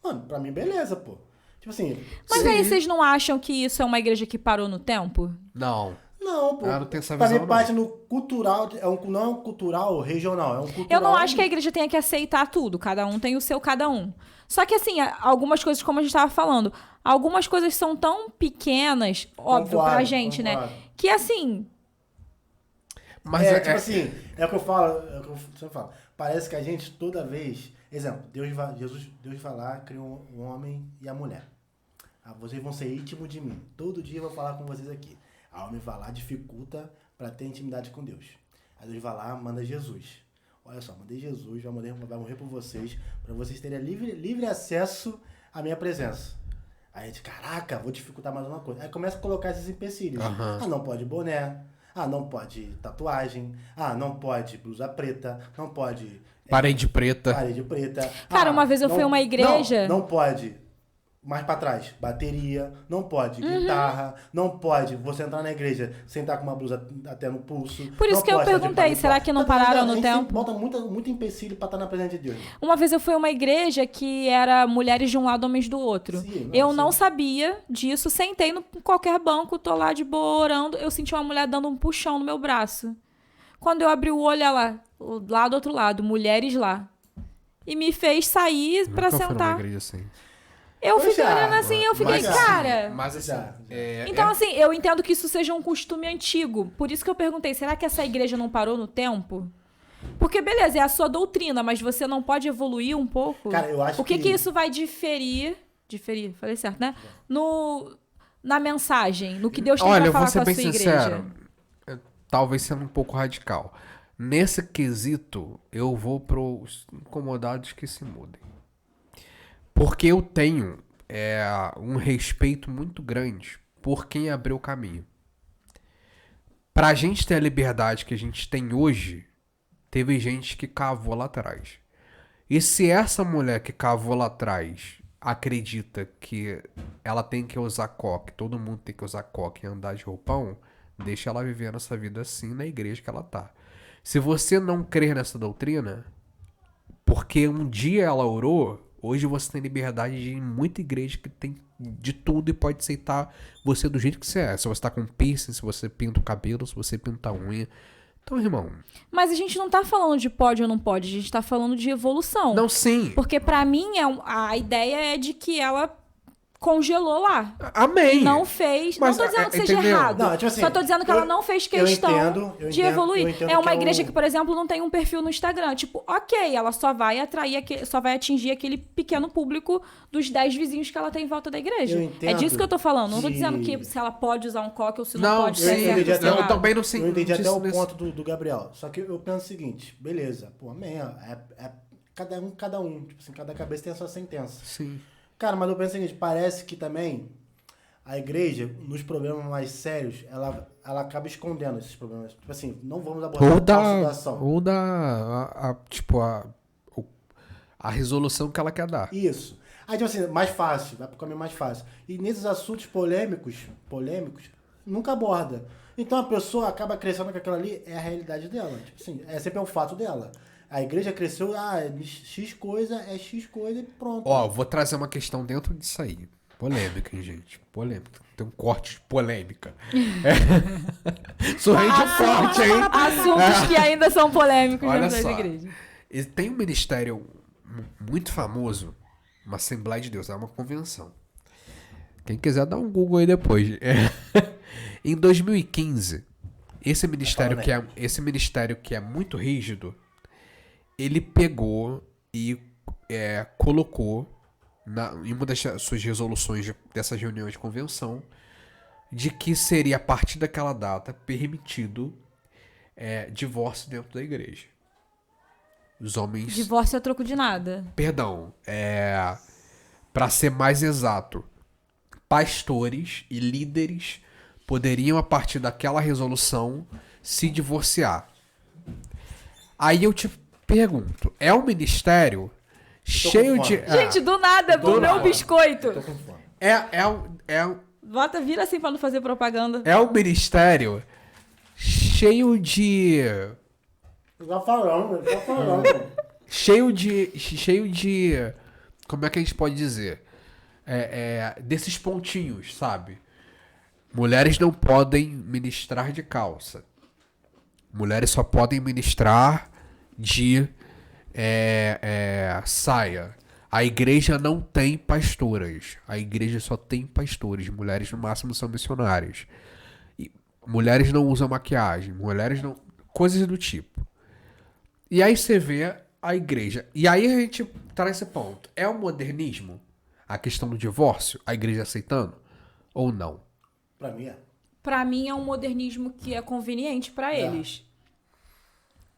Mano, pra mim, beleza, pô. Tipo assim... Mas aí vocês não acham que isso é uma igreja que parou no tempo? Não, pô. não tem essa pra visão, mim, parte no cultural, não é um cultural regional, é um cultural... Eu não acho que a igreja tenha que aceitar tudo, cada um tem o seu cada um. Só que assim, algumas coisas, como a gente tava falando, algumas coisas são tão pequenas, óbvio, pra gente, né? Que assim... Mas tipo assim, é o que eu falo, parece que a gente toda vez, exemplo, Deus vai lá, criou um homem e a mulher. Vocês vão ser íntimos de mim. Todo dia eu vou falar com vocês aqui. A homem vai lá, dificulta para ter intimidade com Deus. Aí Deus vai lá, manda Jesus. Olha só, mandei Jesus, vai morrer por vocês, para vocês terem livre acesso à minha presença. Aí a gente, caraca, vou dificultar mais uma coisa. Aí começa a colocar esses empecilhos. Não pode boné. Não pode tatuagem. Não pode blusa preta. Não pode... Parede preta. Cara, uma vez eu fui a uma igreja... Não pode... Mais pra trás, bateria, não pode guitarra, não pode você entrar na igreja sem estar com uma blusa até no pulso. Por isso que eu perguntei, será que não pararam no tempo? Bota muito empecilho pra estar na presença de Deus. Uma vez eu fui a uma igreja que era mulheres de um lado, homens do outro. Eu não sabia disso, sentei em qualquer banco, tô lá de boa orando, eu senti uma mulher dando um puxão no meu braço. Quando eu abri o olho, ela lá do outro lado, mulheres lá. E me fez sair pra sentar. Nunca fui numa igreja assim. Eu fiquei olhando assim, eu fiquei, cara... Mas assim... Então, assim, eu entendo que isso seja um costume antigo. Por isso que eu perguntei, será que essa igreja não parou no tempo? Porque, beleza, é a sua doutrina, mas você não pode evoluir um pouco? Cara, eu acho que isso vai diferir, falei certo, né? Na mensagem, no que Deus tem pra falar com a sua igreja. Talvez sendo um pouco radical. Nesse quesito, eu vou pros incomodados que se mudem. Porque eu tenho um respeito muito grande por quem abriu o caminho. Pra gente ter a liberdade que a gente tem hoje, teve gente que cavou lá atrás. E se essa mulher que cavou lá atrás acredita que ela tem que usar coque, todo mundo tem que usar coque e andar de roupão, deixa ela viver essa vida assim na igreja que ela tá. Se você não crer nessa doutrina, porque um dia ela orou, Hoje você tem liberdade de ir em muita igreja que tem de tudo e pode aceitar você do jeito que você é. Se você tá com piercing, se você pinta o cabelo, se você pinta a unha. Então, irmão... Mas a gente não tá falando de pode ou não pode, a gente tá falando de evolução. Não, sim. Porque pra mim, a ideia é de que ela congelou lá. Amém. E não fez... Mas, não tô dizendo que seja entendeu? errado. Não, tipo assim, só tô dizendo que ela não fez questão de evoluir. É uma igreja que, por exemplo, não tem um perfil no Instagram. Tipo, ok, ela só vai atingir aquele pequeno público dos 10 vizinhos que ela tem em volta da igreja. É disso que eu tô falando. Não tô dizendo que se ela pode usar um coque ou se não pode. Eu também não sei. Eu entendi até o ponto do Gabriel. Só que eu penso o seguinte, beleza, pô, amém, ó, é cada um. Tipo assim, cada cabeça tem a sua sentença. Sim. Cara, mas eu penso o seguinte, parece que também a igreja, nos problemas mais sérios, ela acaba escondendo esses problemas. Tipo assim, não vamos abordar a situação. Ou a resolução que ela quer dar. Isso. Aí, tipo assim, mais fácil, vai pro caminho mais fácil. E nesses assuntos polêmicos, nunca aborda. Então a pessoa acaba crescendo com aquilo ali, é a realidade dela. Tipo assim, é sempre o fato dela. A igreja cresceu, X coisa e pronto. Ó, vou trazer uma questão dentro disso aí. Polêmica, hein, gente? Polêmica. Tem um corte de polêmica. Sorrente forte, hein? Assuntos que ainda são polêmicos dentro das igrejas. Tem um ministério muito famoso, uma Assembleia de Deus, é uma convenção. Quem quiser dar um Google aí depois. Em 2015, esse ministério que é muito rígido, ele pegou e colocou em uma das suas resoluções dessas reuniões de convenção de que seria a partir daquela data permitido divórcio dentro da igreja. Os homens... Divórcio a troco de nada. Perdão, para ser mais exato, pastores e líderes poderiam, a partir daquela resolução, se divorciar. Aí eu te pergunto, é um ministério cheio de... Gente, do nada, comeu um biscoito. Tô com fome. Vira assim pra não fazer propaganda. É um ministério cheio de... Tá falando. Cheio de... Como é que a gente pode dizer? Desses pontinhos, sabe? Mulheres não podem ministrar de calça. Mulheres só podem ministrar de saia. A igreja não tem pastoras. A igreja só tem pastores. Mulheres no máximo são missionárias. E mulheres não usam maquiagem. Mulheres não... Coisas do tipo. E aí você vê a igreja. E aí a gente traz esse ponto. É o modernismo? A questão do divórcio? A igreja aceitando? Ou não? Pra mim é. Pra mim é um modernismo que é conveniente pra eles.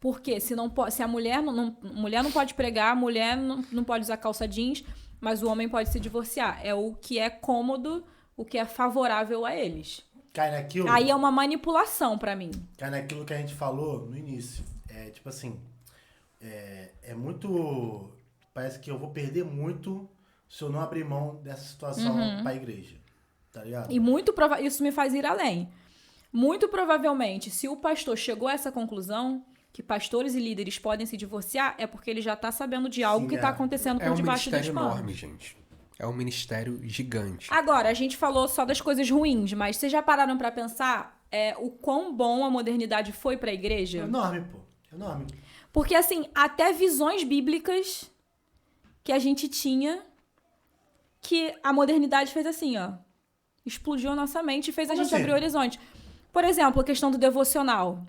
Porque se a mulher não pode pregar, a mulher não pode usar calça jeans, mas o homem pode se divorciar. É o que é cômodo, o que é favorável a eles. Cai naquilo... Aí é uma manipulação pra mim. Cai naquilo que a gente falou no início. Tipo assim, é muito... Parece que eu vou perder muito se eu não abrir mão dessa situação pra igreja. Tá ligado? E isso me faz ir além. Muito provavelmente, se o pastor chegou a essa conclusão, que pastores e líderes podem se divorciar, é porque ele já tá sabendo de algo que tá acontecendo por debaixo dos panos. É um ministério enorme, gente. É um ministério gigante. Agora, a gente falou só das coisas ruins, mas vocês já pararam pra pensar o quão bom a modernidade foi pra igreja? É enorme, pô. Enorme. Porque, assim, até visões bíblicas que a gente tinha, que a modernidade fez assim, ó. Explodiu a nossa mente e fez a gente abrir o horizonte. Por exemplo, a questão do devocional.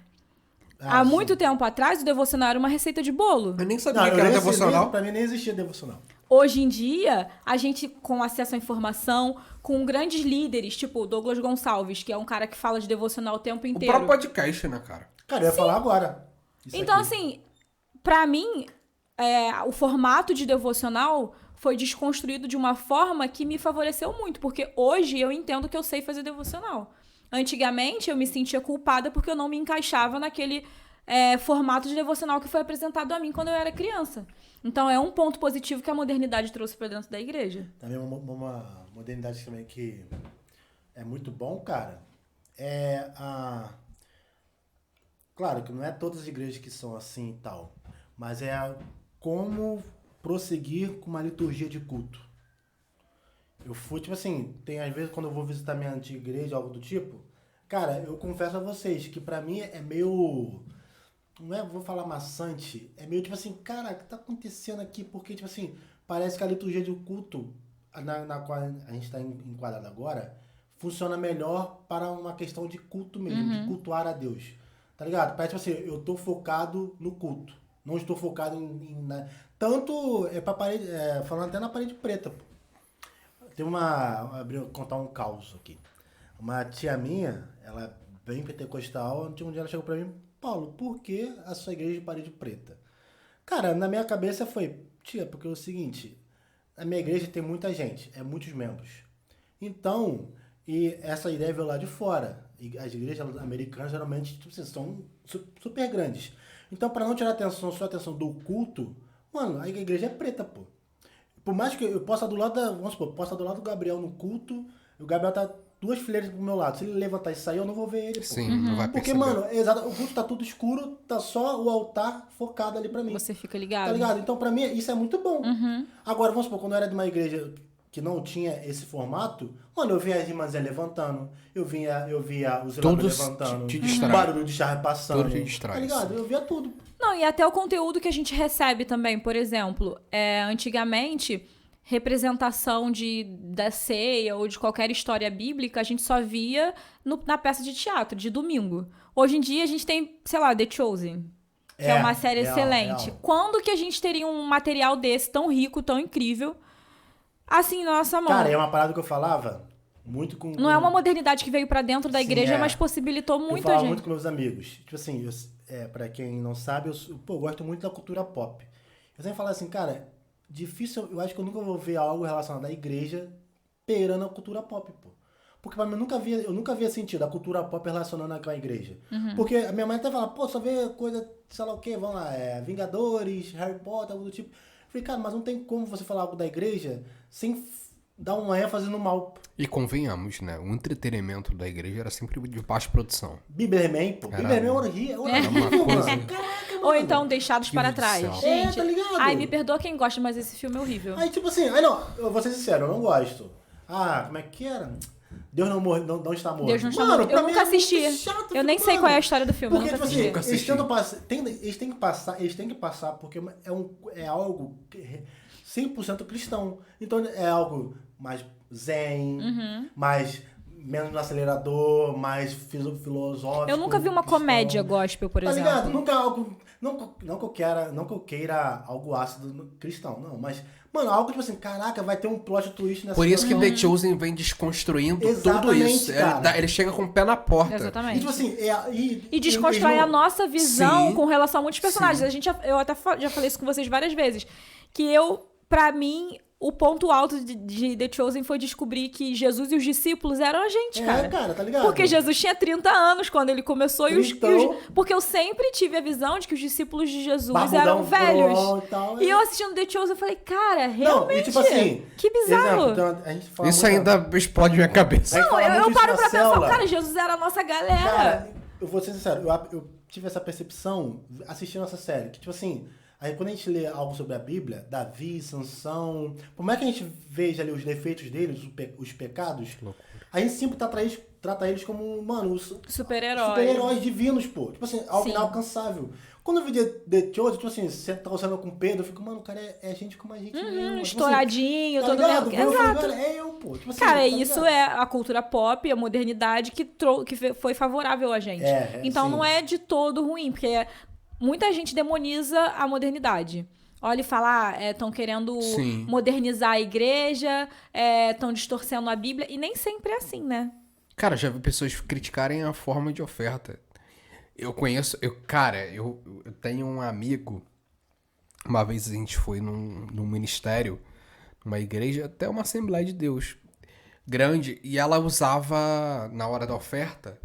Há muito tempo atrás, o devocional era uma receita de bolo. Eu nem sabia que era devocional. Pra mim nem existia devocional. Hoje em dia, a gente, com acesso à informação, com grandes líderes, tipo Douglas Gonçalves, que é um cara que fala de devocional o tempo inteiro. O próprio podcast, né, cara? Cara, eu ia falar agora. Então, assim, pra mim, o formato de devocional foi desconstruído de uma forma que me favoreceu muito, porque hoje eu entendo que eu sei fazer devocional. Antigamente, eu me sentia culpada porque eu não me encaixava naquele formato de devocional que foi apresentado a mim quando eu era criança. Então, é um ponto positivo que a modernidade trouxe pra dentro da igreja. Também uma modernidade também que é muito bom, cara, Claro que não é todas as igrejas que são assim e tal, mas como prosseguir com uma liturgia de culto. Eu fui, tipo assim, tem às vezes quando eu vou visitar minha antiga igreja, algo do tipo, cara, eu confesso a vocês que pra mim é meio, não é, vou falar maçante, é meio tipo assim, cara, o que tá acontecendo aqui? Porque, tipo assim, parece que a liturgia de culto, na qual a gente tá enquadrado agora, funciona melhor para uma questão de culto mesmo, de cultuar a Deus. Tá ligado? Parece, tipo assim, eu tô focado no culto. Não estou focado tanto, pra parede, falando até na parede preta, pô. Tem vou contar um caos aqui. Uma tia minha, ela é bem pentecostal, um dia ela chegou pra mim, Paulo, por que a sua igreja de parede preta? Cara, na minha cabeça foi, tia, porque é o seguinte, a minha igreja tem muita gente, muitos membros. Então, e essa ideia veio lá de fora. E as igrejas americanas geralmente tipo assim, são super grandes. Então, para não tirar sua atenção do culto, mano, a igreja é preta, pô. Por mais que eu possa do lado vamos supor, possa do lado do Gabriel no culto, o Gabriel tá 2 fileiras pro meu lado. Se ele levantar e sair, eu não vou ver ele, pô. Sim, não vai perceber. Porque, mano, exato, o culto tá tudo escuro, tá só o altar focado ali pra mim. Você fica ligado. Tá ligado? Então, pra mim, isso é muito bom. Agora, vamos supor, quando eu era de uma igreja que não tinha esse formato, mano, eu via as irmãs levantando, eu via os irmãos levantando, o barulho de chave passando, tudo te distrai, tá ligado? sim. Eu via tudo. Não, e até o conteúdo que a gente recebe também, por exemplo, antigamente, representação da ceia ou de qualquer história bíblica, a gente só via na peça de teatro, de domingo. Hoje em dia a gente tem, sei lá, The Chosen, que é uma série excelente. Real. Quando que a gente teria um material desse tão rico, tão incrível, assim, na nossa mão? Cara, é uma parada que eu falava muito com... Não é uma modernidade que veio pra dentro da igreja, mas possibilitou muito a gente. Eu falava muito com meus amigos. Tipo assim, pra quem não sabe, eu gosto muito da cultura pop. Eu sempre falo assim, cara, difícil, eu acho que eu nunca vou ver algo relacionado à igreja perando a cultura pop, pô. Porque pra mim eu nunca via sentido a cultura pop relacionando com a igreja. Porque a minha mãe até fala, pô, só vê coisa, sei lá o quê, vamos lá, Vingadores, Harry Potter, algo do tipo. Eu falei, cara, mas não tem como você falar algo da igreja sem dar uma ênfase no mal. E convenhamos, né? O entretenimento da igreja era sempre de baixa produção. Bíblia-Man, pô. Bíblia-Man é horrível, uma coisa... Caraca, mano. Ou então Deixados para Trás. Gente, tá ligado? Ai, me perdoa quem gosta, mas esse filme é horrível. Aí, tipo assim, não, eu vou ser sincero, eu não gosto. Ah, como é que era? Deus não está morto. Deus não está morto. Eu nunca assisti. Chato, eu nem sei qual é a história do filme. Porque, eu nunca tipo assisti. assim, eles têm que passar porque é algo 100% cristão. Então é algo mais zen, mais menos no acelerador, mais filosófico. Eu nunca vi uma comédia gospel, por exemplo. Tá ligado? Nunca algo... Não que eu queira algo ácido cristão, não. Mas, mano, algo tipo assim, caraca, vai ter um plot twist nessa Por isso que The Chosen vem desconstruindo tudo Exatamente, isso. Cara. Ele chega com o pé na porta. Exatamente. E, tipo assim, E desconstrói a nossa visão Sim. com relação a muitos personagens. Eu até já falei isso com vocês várias vezes. Que pra mim, o ponto alto de The Chosen foi descobrir que Jesus e os discípulos eram a gente, cara. cara, tá ligado? Porque Jesus tinha 30 anos quando ele começou porque eu sempre tive a visão de que os discípulos de Jesus eram velhos. E eu assistindo The Chosen, eu falei, cara, realmente, e tipo assim, que bizarro. Exemplo, então, a gente fala Isso ainda explode minha cabeça. Não, eu paro pra pensar, cara, Jesus era a nossa galera. Cara, eu vou ser sincero, eu tive essa percepção assistindo essa série, que tipo assim, aí quando a gente lê algo sobre a Bíblia, Davi, Sansão, por mais que a gente veja ali os defeitos deles, os pecados, a gente sempre trata eles como, mano, os super-heróis divinos, pô. Tipo assim, algo inalcançável. Quando eu vi The Chosen, tipo assim, você tá conversando com o Pedro, eu fico, mano, o cara é gente como a gente mesmo. Estouradinho, tipo assim, todo ligado? Exato. É eu, pô. Tipo assim, Cara, tá isso ligado? é a cultura pop, a modernidade que foi favorável a gente. Então sim. não é de todo ruim, porque muita gente demoniza a modernidade. Olha e fala, estão querendo modernizar a igreja, estão distorcendo a Bíblia, e nem sempre é assim, né? Cara, já vi pessoas criticarem a forma de oferta. Eu tenho um amigo, uma vez a gente foi num ministério, numa igreja, até uma Assembleia de Deus grande, e ela usava, na hora da oferta,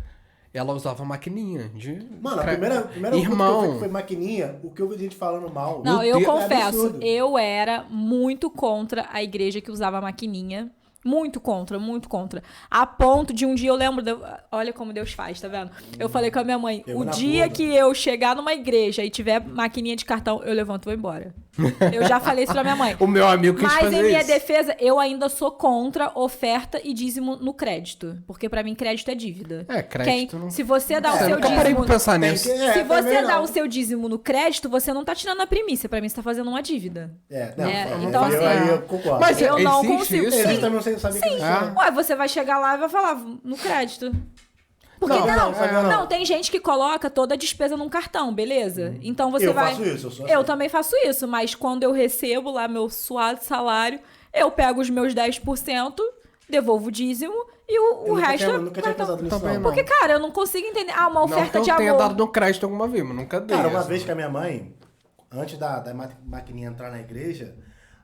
ela usava maquininha de... Mano, a primeira coisa que foi maquininha, o que eu vi gente falando mal. Não, eu confesso, eu era muito contra a igreja que usava maquininha. Muito contra, muito contra. A ponto de um dia eu lembro... Olha como Deus faz, tá vendo? Eu falei com a minha mãe, o dia que eu chegar numa igreja e tiver maquininha de cartão, eu levanto e vou embora. Eu já falei isso pra minha mãe. O meu amigo quis Mas fazer em minha isso. defesa, eu ainda sou contra oferta e dízimo no crédito. Porque pra mim, crédito é dívida. Crédito não... Se você dá o seu nunca parei dízimo... pra pensar nisso. Se você dá o seu dízimo no crédito, você não tá tirando a primícia. Pra mim, você tá fazendo uma dívida. Então assim, eu concordo. Mas eu não existe consigo. isso? Existe também, você sabia que existia. Ué, você vai chegar lá e vai falar no crédito. Porque não, tem gente que coloca toda a despesa num cartão, beleza? Então você vai... Eu faço isso, eu sou Eu assim. também faço isso, mas quando eu recebo lá meu suado salário, eu pego os meus 10%, devolvo o dízimo e o resto... Eu nunca tinha pensado nisso, Também não. Porque, cara, eu não consigo entender. Ah, uma oferta não de que eu tenha amor. dado no crédito alguma vez, mas nunca dei. Cara, uma assim. vez que a minha mãe, antes da maquininha entrar na igreja,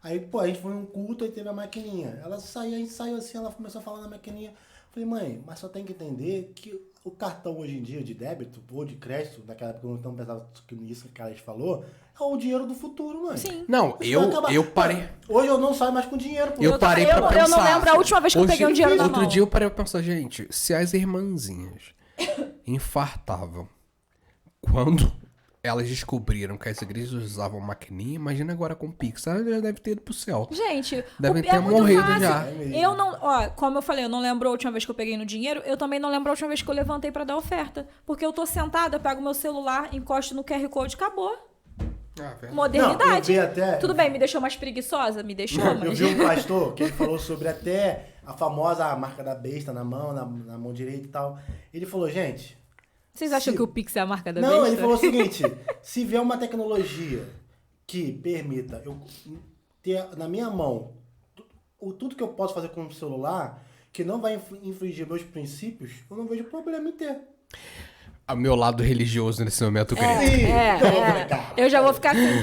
aí, pô, a gente foi num culto e teve a maquininha. Ela saiu, a gente saiu assim, ela começou a falar na maquininha. Falei, mãe, mas só tem que entender que o cartão hoje em dia de débito ou de crédito, naquela época eu não pensava nisso que a gente falou, é o dinheiro do futuro, mãe. Sim. Não, Isso vai acabar. eu parei... Hoje eu não saio mais com dinheiro, pô. Eu parei pra pensar. Eu não lembro a última vez que eu peguei um dinheiro na mão. Outro dia eu parei pra pensar, gente, se as irmãzinhas infartavam quando elas descobriram que as igrejas usavam maquininha, imagina agora com o Pix. Ela já deve ter ido pro céu. Gente, Devem é ter muito morrido fácil. já. Eu não, ó, como eu falei, eu não lembro a última vez que eu peguei no dinheiro, eu também não lembro a última vez que eu levantei pra dar oferta. Porque eu tô sentada, eu pego meu celular, encosto no QR Code, acabou. Modernidade. Não, eu vi até- Tudo bem, me deixou mais preguiçosa? Me deixou, Eu mas... vi um pastor que ele falou sobre até a famosa marca da besta na mão, na mão direita e tal. Ele falou, gente... Vocês acham que o Pix é a marca da Não, besta? ele falou o seguinte, se vier uma tecnologia que permita eu ter na minha mão tudo que eu posso fazer com o celular, que não vai infringir meus princípios, eu não vejo problema em ter. O meu lado religioso nesse momento, grita. Eu já vou ficar assim.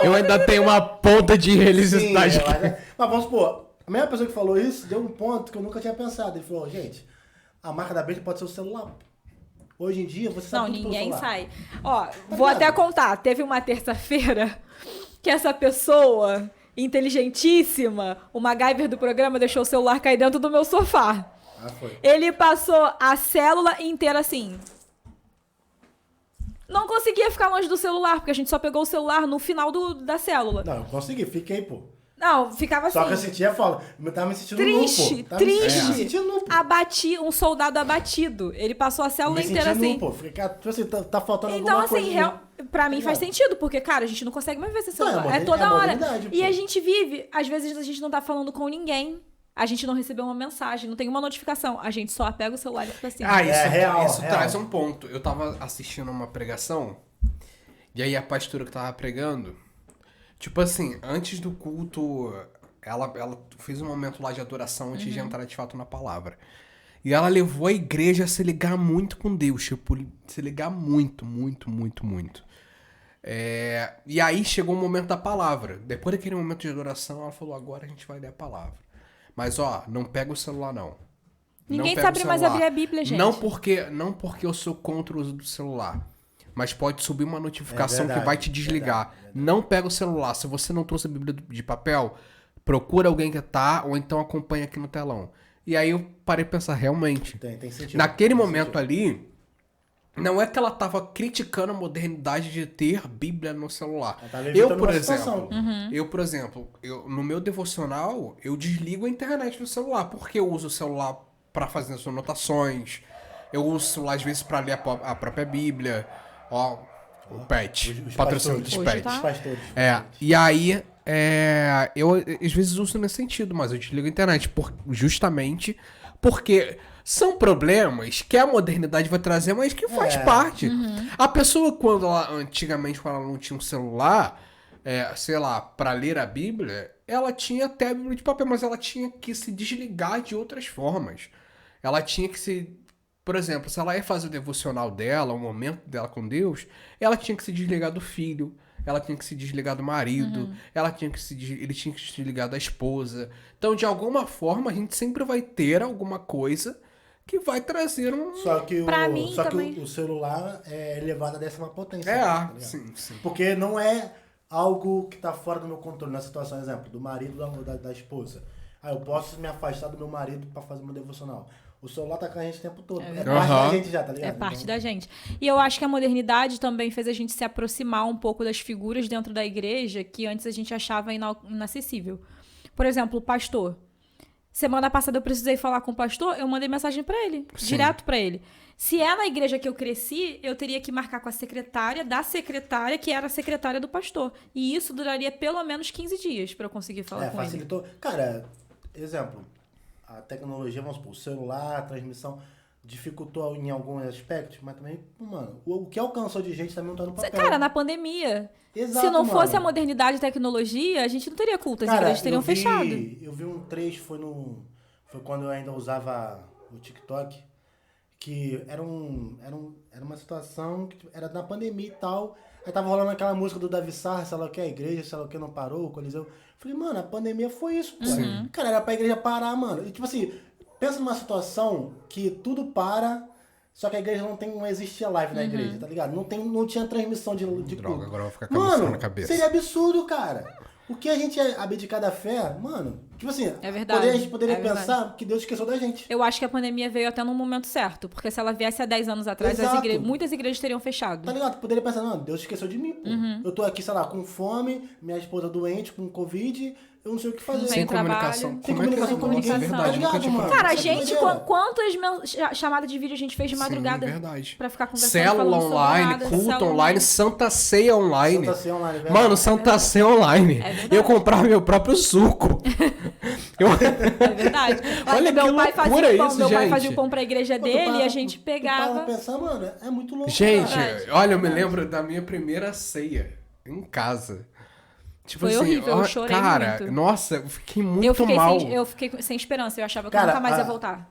Eu ainda tenho uma ponta de religiosidade. Mas vamos supor, a mesma pessoa que falou isso deu um ponto que eu nunca tinha pensado. Ele falou, gente, a marca da besta pode ser o celular. Hoje em dia, você sabe Não, tudo pelo ninguém celular. sai. Ó, vou até contar. Teve uma terça-feira que essa pessoa inteligentíssima, o MacGyver do programa, deixou o celular cair dentro do meu sofá. Foi. Ele passou a célula inteira assim. Não conseguia ficar longe do celular, porque a gente só pegou o celular no final da célula. Não, eu consegui, fiquei, pô. Não, ficava assim. Só que eu sentia falta. Eu tava me sentindo Triste, nu, pô. triste. Me sentindo nu, pô. Um soldado abatido. Ele passou a célula Me inteira sentindo assim. nu, pô. Fiquei, cara, tipo assim, tá faltando Então, alguma assim, coisa. pra mim faz sentido, porque, cara, a gente não consegue mais ver esse celular. Não, É toda hora. modernidade, E pô. a gente vive, às vezes a gente não tá falando com ninguém. A gente não recebeu uma mensagem, não tem uma notificação. A gente só pega o celular e fica assim. Isso real. traz um ponto. Eu tava assistindo uma pregação, e aí a pastora que tava pregando, tipo assim, antes do culto, ela fez um momento lá de adoração antes de entrar de fato na palavra. E ela levou a igreja a se ligar muito com Deus, tipo, se ligar muito, muito, muito, muito. E aí chegou o momento da palavra. Depois daquele momento de adoração, ela falou, agora a gente vai ler a palavra. Mas, ó, não pega o celular, não. Ninguém Não sabe pega o mais celular. abrir a Bíblia, gente. Não porque eu sou contra o uso do celular. Mas pode subir uma notificação verdade, que vai te desligar. verdade. Não pega o celular. Se você não trouxe a Bíblia de papel, procura alguém que tá, ou então acompanha aqui no telão. E aí eu parei de pensar, realmente. Tem sentido. Naquele Tem momento sentido. ali, não é que ela tava criticando a modernidade de ter Bíblia no celular. Ela tava evitando Por uma exemplo, situação. no meu devocional, eu desligo a internet do celular, porque eu uso o celular pra fazer as anotações, eu uso o celular às vezes pra ler a própria Bíblia, ó, o Pet, Os patrocínio pastores. dos Hoje Pet. tá- Os pastores. E aí, eu às vezes uso nesse sentido, mas eu desligo a internet justamente porque são problemas que a modernidade vai trazer, mas que faz parte. A pessoa, antigamente, quando ela não tinha um celular, sei lá, pra ler a Bíblia, ela tinha até a Bíblia de papel, mas ela tinha que se desligar de outras formas. Ela tinha que se... Por exemplo, se ela ia fazer o devocional dela, o momento dela com Deus, ela tinha que se desligar do filho, ela tinha que se desligar do marido, ele tinha que se desligar da esposa. Então, de alguma forma, a gente sempre vai ter alguma coisa que vai trazer um... Só que, Pra mim só também. que o celular é elevado a 10ª potência. É, tá ligado? sim, sim. Porque não é algo que tá fora do meu controle. Na situação, exemplo, do marido da esposa. Aí eu posso me afastar do meu marido pra fazer meu devocional. O celular tá com a gente o tempo todo. É É parte da gente já, tá ligado? É parte Então, da gente. E eu acho que a modernidade também fez a gente se aproximar um pouco das figuras dentro da igreja que antes a gente achava inacessível. Por exemplo, o pastor. Semana passada eu precisei falar com o pastor, eu mandei mensagem pra ele, direto pra ele. Se é na igreja que eu cresci, eu teria que marcar com a secretária da secretária, que era a secretária do pastor. E isso duraria pelo menos 15 dias pra eu conseguir falar com ele. facilitou. Cara, exemplo, a tecnologia, vamos supor, o celular, a transmissão, dificultou em alguns aspectos, mas também, mano, o que alcançou de gente também não tá no papel. Cara, na pandemia, Exato, se não fosse a mano. modernidade e tecnologia, a gente não teria culto, as Cara, igrejas teriam eu vi, fechado. Eu vi um trecho, foi quando eu ainda usava o TikTok, que era uma situação que tipo, era na pandemia e tal. Aí tava rolando aquela música do Davi Sarra, sei lá o que, a igreja, sei lá o que, não parou, o Coliseu. Falei, mano, a pandemia foi isso, pô. Cara, era pra igreja parar, mano. E tipo assim, pensa numa situação que tudo para, só que a igreja não existia live na igreja, tá ligado? Não tinha transmissão de Droga, culto. agora eu vou ficar com a missão Mano, na cabeça. seria absurdo, cara. O que a gente é abdicar da fé, mano, tipo assim, É verdade, a gente poderia é verdade. pensar que Deus esqueceu da gente. Eu acho que a pandemia veio até no momento certo, porque se ela viesse há 10 anos atrás, Exato. muitas igrejas teriam fechado. Tá ligado? Poderia pensar, não, Deus esqueceu de mim, pô. Eu tô aqui, sei lá, com fome, minha esposa doente, com Covid, eu não sei o que fazer. Não Sem tem trabalho. comunicação. Sem Como é que comunicação é? com Nossa, ninguém, é verdade, tá nunca ligado, tinha mano? parado. Cara, a Isso é gente, doideira. quantas chamadas de vídeo a gente fez de madrugada? Sim, verdade. Pra ficar conversando, Célula falando sobre online, nada, culto célula online, Santa Ceia online. Santa Ceia online, é verdade. Mano, Santa Ceia online. É verdade. Eu comprava meu próprio suco. É verdade. Olha meu que pai fazia loucura o pão, isso, meu pai gente. fazia o pão pra igreja Pô, tu dele para- e a gente tu para pegava. pra pensar, mano, é muito louco. Gente, cara. olha, eu me lembro da minha primeira ceia em casa. Tipo Foi assim, horrível, eu chorei cara, muito. nossa, eu fiquei muito mal. Eu fiquei sem esperança, eu achava que Cara, eu nunca mais ia voltar.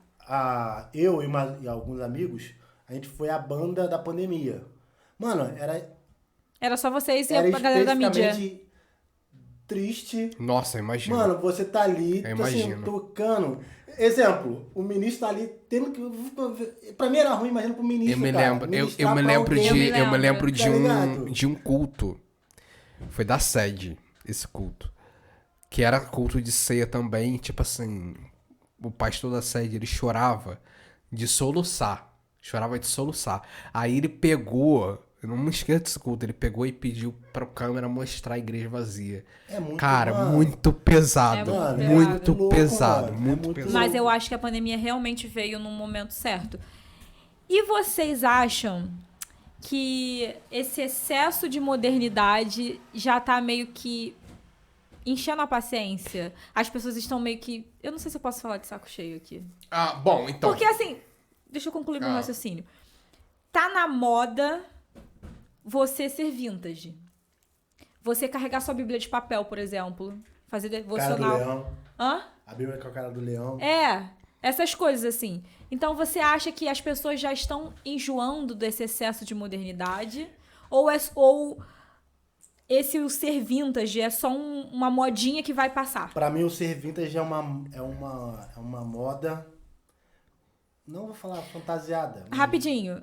Eu e alguns amigos, a gente foi a banda da pandemia. Mano, Era só vocês e era a galera da mídia. especificamente triste. Nossa, imagina. Mano, você tá ali, Eu assim, imagino. tocando. Exemplo, o ministro tá ali tendo que. Pra mim era ruim, imagina pro ministro. Eu me cara. lembro, eu Ministrar me pra lembro alguém. de, eu me lembro Tá ligado? de um culto. Foi da sede, esse culto. Que era culto de ceia também, tipo assim, o pastor da sede, ele chorava de soluçar. Chorava de soluçar. Aí ele pegou, eu não me esqueço desse culto, ele pegou e pediu pra câmera mostrar a igreja vazia. É muito, Cara, mano. muito pesado. É Mano, muito louco, pesado, mano. muito É pesado. Mas eu acho que a pandemia realmente veio num momento certo. E vocês acham que esse excesso de modernidade já tá meio que enchendo a paciência? As pessoas estão meio que... Eu não sei se eu posso falar de saco cheio aqui. Ah, bom, então. Porque assim, deixa eu concluir meu Ah. raciocínio. Tá na moda você ser vintage. Você carregar sua Bíblia de papel, por exemplo. Fazer Cara do devocional. leão. Hã? A Bíblia com a cara do leão. É, essas coisas assim. Então você acha que as pessoas já estão enjoando desse excesso de modernidade? Ou esse o ser vintage é só uma modinha que vai passar? Pra mim, o ser vintage é uma moda. Não vou falar fantasiada. mas- Rapidinho.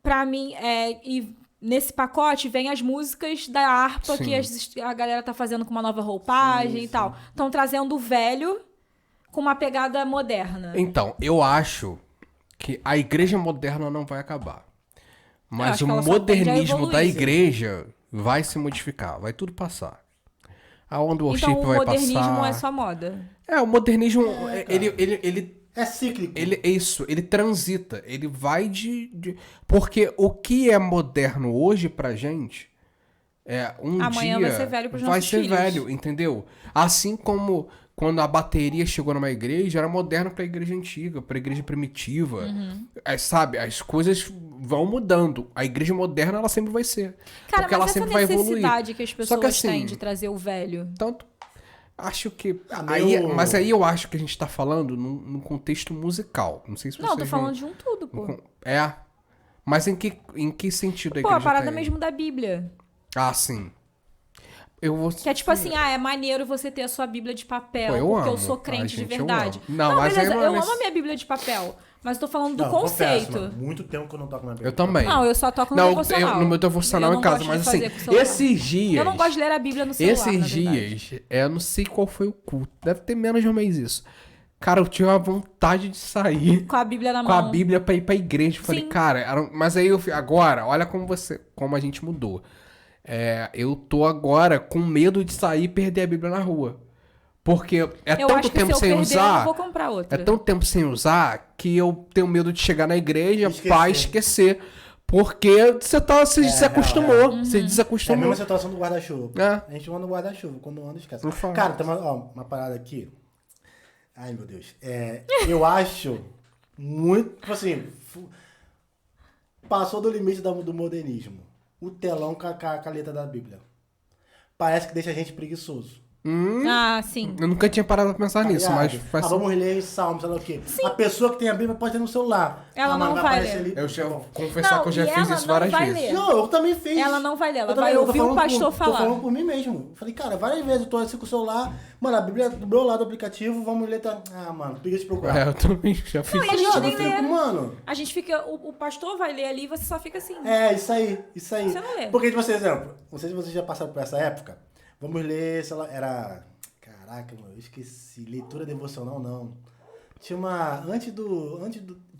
Pra mim, nesse pacote vem as músicas da harpa Sim. que a galera tá fazendo com uma nova roupagem e tal. Estão trazendo o velho com uma pegada moderna. Então, eu acho que a igreja moderna não vai acabar. Mas acho o que ela só tende a modernismo evoluir. da igreja vai se modificar, vai tudo passar. A onda worship Então o vai modernismo passar. é só moda. O modernismo, cara. ele É cíclico. ele transita, ele vai Porque o que é moderno hoje pra gente, Amanhã dia vai ser velho pros vai nossos ser filhos. velho, entendeu? Assim como quando a bateria chegou numa igreja, era moderno pra igreja antiga, pra igreja primitiva. Uhum. Sabe, as coisas vão mudando. A igreja moderna, ela sempre vai ser. Cara, porque ela mas essa sempre vai evoluir. necessidade que as Só pessoas que assim, têm de trazer o velho. Tanto, acho que... meu- Mas aí eu acho que a gente tá falando num contexto musical. Não sei se vocês Não, tô vão- falando de um tudo, pô. Mas em que sentido a Pô, igreja a parada tá mesmo da Bíblia. Ah, sim. Eu vou... Que é tipo assim, é maneiro você ter a sua Bíblia de papel, Pô, eu porque eu amo. sou crente de Gente, eu verdade. amo. Não, mas aí beleza, não é eu nesse- amo a minha Bíblia de papel, mas tô falando do Não, conceito. confesso, mano, muito tempo que eu não toco na Bíblia. Eu também. Não, eu só toco no Não, devocional. no meu devocional Eu em não casa, gosto mas de assim, fazer com o celular. esses dias... Eu não gosto de ler a Bíblia no celular, na Esses verdade. dias, eu não sei qual foi o culto. Deve ter menos de um mês isso. Cara, eu tinha uma vontade de sair Com a Bíblia na com mão. a Bíblia pra ir pra igreja. Eu falei, Sim. cara, mas aí agora, olha como a gente mudou. Eu tô agora com medo de sair e perder a Bíblia na rua. Porque Eu tanto acho que tempo se eu sem perder, eu não usar. vou comprar outra. É tanto tempo sem usar que eu tenho medo de chegar na igreja, Esquecer. Porque você se acostumou. Uhum. Você É a desacostumou. mesma situação do guarda-chuva. É. A gente anda no guarda-chuva, quando anda esquece. Não faz. Cara, tem uma parada aqui. Ai, meu Deus. Eu acho muito, tipo assim, passou do limite do modernismo. O telão com a letra da Bíblia. Parece que deixa a gente preguiçoso. Ah, sim. Eu nunca tinha parado pra pensar Tá nisso, mas ligado? faz Vamos ler Salmos, sei lá o quê. A pessoa que tem a Bíblia pode ter no celular. Ela não mas vai aparecer ler. ali. Eu já vou confessar Não, que eu já e fiz ela isso não várias vai vezes. ler. Não, eu também fiz. Ela não vai ler, ela Eu também- vai eu tô ouvir o falando pastor Tô falar. falando por mim mesmo. Falei, cara, várias vezes eu tô assim com o celular. Mano, a Bíblia do meu lado do aplicativo, vamos ler. Mano, preguiça de procurar. Eu também já fiz. Não, e a gente Eu nem lê. fico, mano. A gente fica. O pastor vai ler ali e você só fica assim. Isso aí. Você não lê. Porque, tipo assim, exemplo, não sei se vocês já passaram por essa época. Vamos ler, sei lá, era. Caraca, mano, eu esqueci. Leitura devocional, não. Tinha uma. Antes do.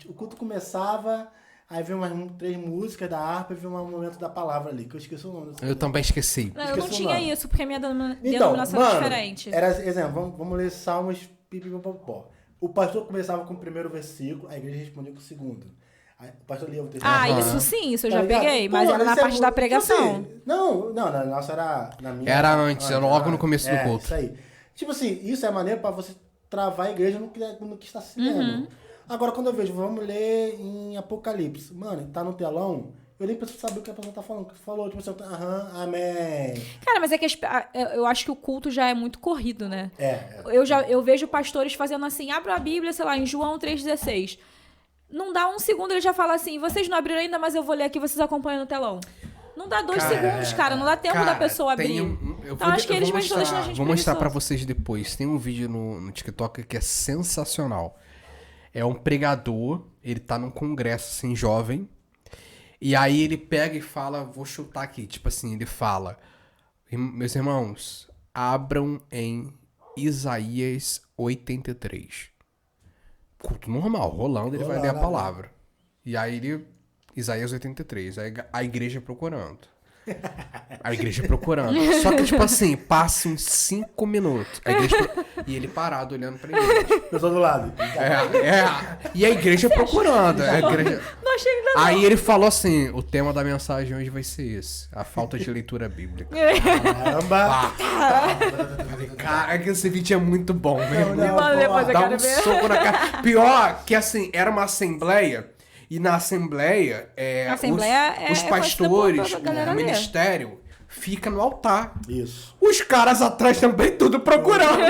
O culto começava, aí veio umas 3 músicas da harpa e veio um momento da palavra ali, que eu esqueci o nome. Eu também esqueci. Não, eu não Esqueci o tinha nome. isso, porque a minha Então, denominação é mano, diferente. era exemplo, vamos ler Salmos pipipopopó. O pastor começava com o primeiro versículo, a igreja respondia com o segundo. Aí, o pastor lia o texto. Ah, Aham. isso sim, isso eu Tá já ligado? peguei, Pô, mas era na isso é parte da muito- pregação. Tipo assim, não, na nossa era. Na minha, Era antes, era logo no começo do culto. Isso aí. Tipo assim, isso é maneiro pra você travar a igreja no que está se lendo. Uhum. Agora, quando eu vejo, vamos ler em Apocalipse. Mano, tá no telão, eu nem preciso saber o que a pessoa tá falando. Falou, tipo assim, amém. Cara, mas é que eu acho que o culto já é muito corrido, né? É. Eu vejo pastores fazendo assim, abra a Bíblia, sei lá, em João 3,16. Não dá um segundo, ele já fala assim, vocês não abriram ainda, mas eu vou ler aqui, vocês acompanham no telão. Não dá 2 segundos, cara, não dá tempo da pessoa abrir. Então acho que eles mesmos estão deixando a gente Vou mostrar pra preguiçoso. vocês depois. Tem um vídeo no TikTok que é sensacional. É um pregador, ele tá num congresso, assim, jovem. E aí ele pega e fala, vou chutar aqui, tipo assim, ele fala, meus irmãos, abram em Isaías 83. Culto normal, rolando, ele vai ler a palavra. E aí ele, Isaías 83, aí a igreja procurando. A igreja procurando. Só que, tipo assim, passa uns 5 minutos. E ele parado olhando pra igreja. Pessoa do lado. E a igreja procurando. A igreja... Não achei ainda não. Aí ele falou assim: o tema da mensagem hoje vai ser esse: a falta de leitura bíblica. Caramba. Falei, cara, que esse vídeo é muito bom, meu irmão. Não, Mano, depois eu Dá quero um ver. soco na cara. Pior que assim, era uma assembleia. E na assembleia, A assembleia os é pastores, quando a galera o lê. ministério, fica no altar. Isso. Os caras atrás também tudo procurando.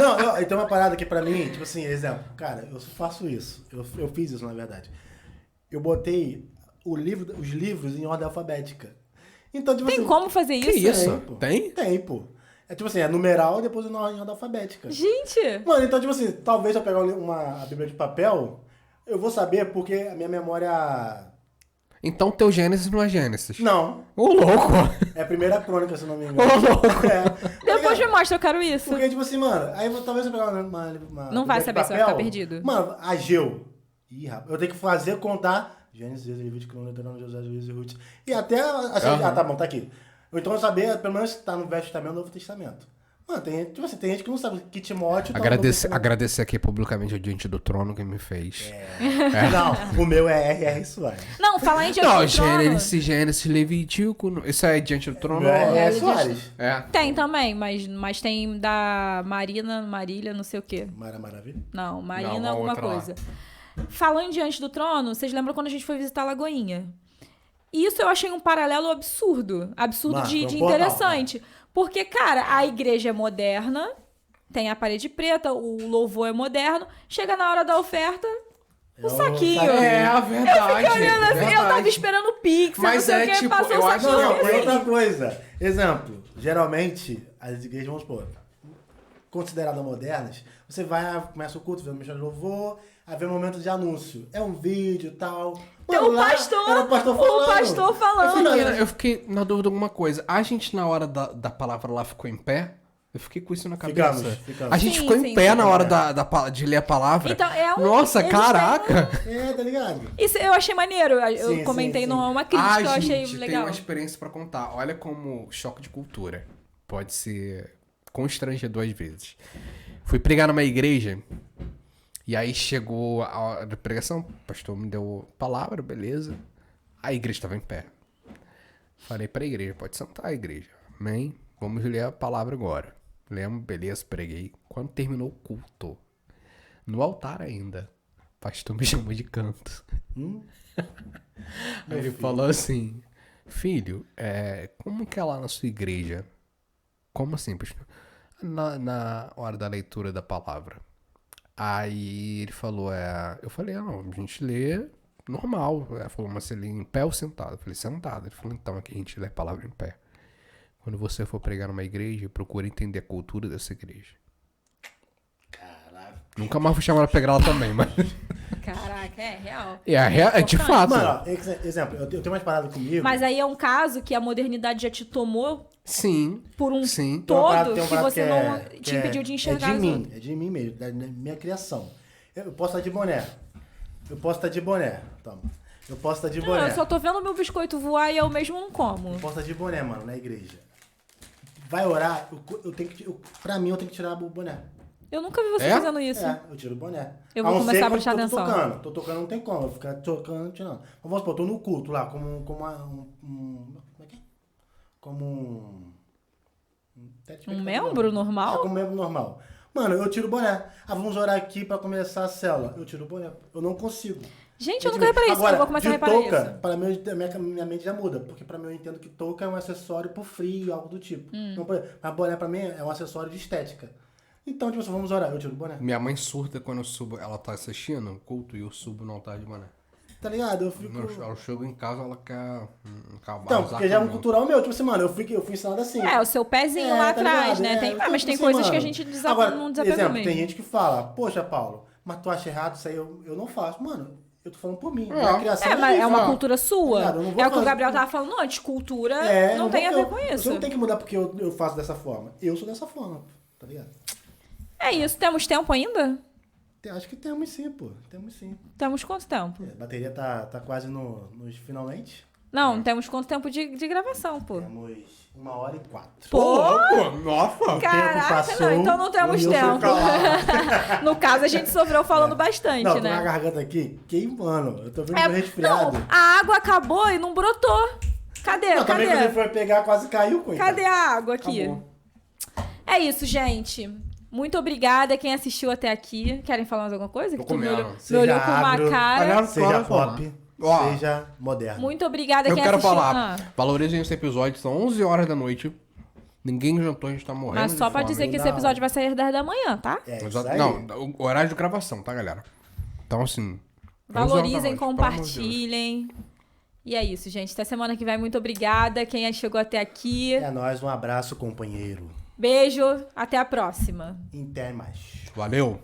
Não, tem uma parada aqui pra mim, tipo assim, exemplo. Cara, eu faço isso. Eu fiz isso, na verdade. Eu botei os livros em ordem alfabética. Então, tipo Tem assim... como fazer Que isso? isso? Tem? Tem, pô. É tipo assim, é numeral e depois em ordem alfabética. Gente! Mano, então, tipo assim, talvez eu pegar a Bíblia de papel, eu vou saber porque a minha memória... Então teu Gênesis não é Gênesis. Não. Ô, louco! É a primeira crônica, se não me Ô, engano. louco! Depois me mostra, eu quero isso. Porque, tipo assim, mano, aí talvez eu pegar uma Não vai Bíblia de saber se vai papel, ficar perdido. Mano, Ageu. Ih, rapaz, eu tenho que contar Gênesis, Levítico, Deuteronômio, José, Juízes e Ruth. E até... Assim, tá bom, tá aqui. Ou então eu saber, pelo menos, tá no Velho Testamento e no Novo Testamento. Mano, tem gente que não sabe que Timóteo... Agradecer aqui publicamente ao Diante do Trono que me fez. Não, o meu é R.R. Soares. Não, falar em Diante Não, do Trono. Gênesis, Levítico. Isso é Diante do Trono? O meu é é R.R. Soares. É. Tem também, mas tem da Marília, não sei o quê. Maravilha. Não, Marina Não, a alguma outra lá. coisa. Falando em Diante do Trono, vocês lembram quando a gente foi visitar Lagoinha? Isso eu achei um paralelo absurdo. Absurdo Mano, de foi um portal, interessante. Porque, cara, a igreja é moderna, tem a parede preta, o louvor é moderno. Chega na hora da oferta, o saquinho. É a verdade. Olhando assim, eu tava verdade. esperando o Pix, Mas não sei é o que, tipo, passou eu o acho saquinho. Não, que é outra coisa. Exemplo, geralmente, as igrejas, vamos supor, consideradas modernas, você vai, começa o culto, vê o ministério de louvor, aí vem um momento de anúncio. É um vídeo e tal. Tem Mano, o lá pastor, era o pastor falando. pastor falando. Eu fiquei na dúvida de alguma coisa. A gente, na hora da palavra lá, ficou em pé? Eu fiquei com isso na cabeça. Ficamos. A gente Sim, ficou sim, em pé sim. na hora de ler a palavra. Então, Nossa, eles caraca! Tá ligado? Isso eu achei maneiro. Eu Sim, comentei sim, sim. numa crítica que eu achei gente, legal. tem uma experiência pra contar. Olha como choque de cultura pode ser constrangedor às vezes. Fui pregar numa igreja e aí chegou a hora da pregação. O pastor me deu palavra, beleza. A igreja estava em pé. Falei pra igreja, pode sentar, igreja. Amém? Vamos ler a palavra agora. Lembro, beleza, preguei. Quando terminou o culto, no altar ainda, o pastor me chamou de canto. Aí ele falou assim, filho, como que é lá na sua igreja? Como assim, pastor? Na hora da leitura da palavra. Aí ele falou, eu falei, não, a gente lê normal. Ela falou, mas você lê em pé ou sentado? Eu falei, sentado. Ele falou, então aqui a gente lê a palavra em pé. Quando você for pregar numa igreja, procure entender a cultura dessa igreja. Caraca. Nunca mais fui chamar pra pegar ela também, mas... Caraca, é real. É de fato. Mano, ó, exemplo, eu tenho mais parada comigo. Mas aí é um caso que a modernidade já te tomou Sim, por um sim. todo Tem um que barato você não te impediu de enxergar É os de outros. mim, é de mim mesmo, da minha criação. Eu posso estar de boné. Toma. Eu posso estar de Não, boné. eu só tô vendo meu biscoito voar e eu mesmo não como. Eu posso estar de boné, mano, na igreja. Vai orar, pra mim eu tenho que tirar o boné. Eu nunca vi você É? fazendo isso. Eu tiro o boné. Eu vou não começar ser a prestar quando atenção. Tô tocando, não tem como. Eu ficar tocando, tirando. Vamos supor, eu tô no culto lá, como como é que é? Como Um membro normal? Como membro normal. Mano, eu tiro o boné. Vamos orar aqui pra começar a célula. Eu tiro o boné. Eu não consigo. Gente, eu nunca reparei isso. Agora, Eu vou começar a de reparar touca, isso. pra mim, minha mente já muda. Porque pra mim eu entendo que touca é um acessório pro frio, algo do tipo. Não, mas boné pra mim é um acessório de estética. Então, tipo assim, vamos orar. Eu tiro o boné. Minha mãe surta quando eu subo, ela tá assistindo o culto e eu subo no altar de boné. Tá ligado? Eu fico... Eu chego em casa, ela quer Então, porque já é um cultural meu. Tipo assim, mano, eu fui ensinado assim. O seu pezinho lá tá atrás, ligado? né? Então, Mas tipo tem assim, coisas mano, que a gente agora, não desapegou exemplo, mesmo. tem gente que fala, poxa, Paulo, mas tu acha errado isso aí? Eu não faço. Mano, eu tô falando por mim. Minha criação Mas é isso, uma ó. cultura sua. Tá ligado? Eu não vou É o que o fazer- Gabriel tava falando antes. Cultura não tem a ver com isso. Você não tem que mudar porque eu faço dessa forma. Eu sou dessa forma, tá ligado? É isso. Temos tempo ainda? Acho que temos sim, pô. Temos sim. Temos quanto tempo? A bateria tá quase nos finalmente. Não, temos quanto tempo de gravação, pô? Temos 1h04. Pô! Nossa! Caraca, passou, não, então não temos e eu sou tempo. calado. No caso, a gente sofreu falando bastante, Não, tô na né? garganta aqui queimando. Eu tô vendo meu resfriado. Não, a água acabou e não brotou. Cadê? Não, também quando ele Cadê? foi pegar, quase caiu, coitado. Cadê a água aqui? Acabou. É isso, gente. Muito obrigada quem assistiu até aqui. Querem falar mais alguma coisa? Tô Que tu me comendo. olhou, me Seja olhou com uma agro, cara. Seja Claro, pop, Ó. seja moderno. Muito obrigada Eu quem quero assistiu. falar, valorizem esse episódio, são 11 horas da noite. Ninguém jantou, a gente tá morrendo. Mas só de pra fome. dizer que esse Não. episódio vai sair às 10 da manhã, tá? É isso Exato. aí. Não, o horário de gravação, tá, galera? Então, assim. 11 horas da Valorizem, noite, pelo amor de Deus. compartilhem. E é isso, gente. Até semana que vem. Muito obrigada. Quem chegou até aqui. É nóis, um abraço, companheiro. Beijo. Até a próxima. Até mais. Valeu!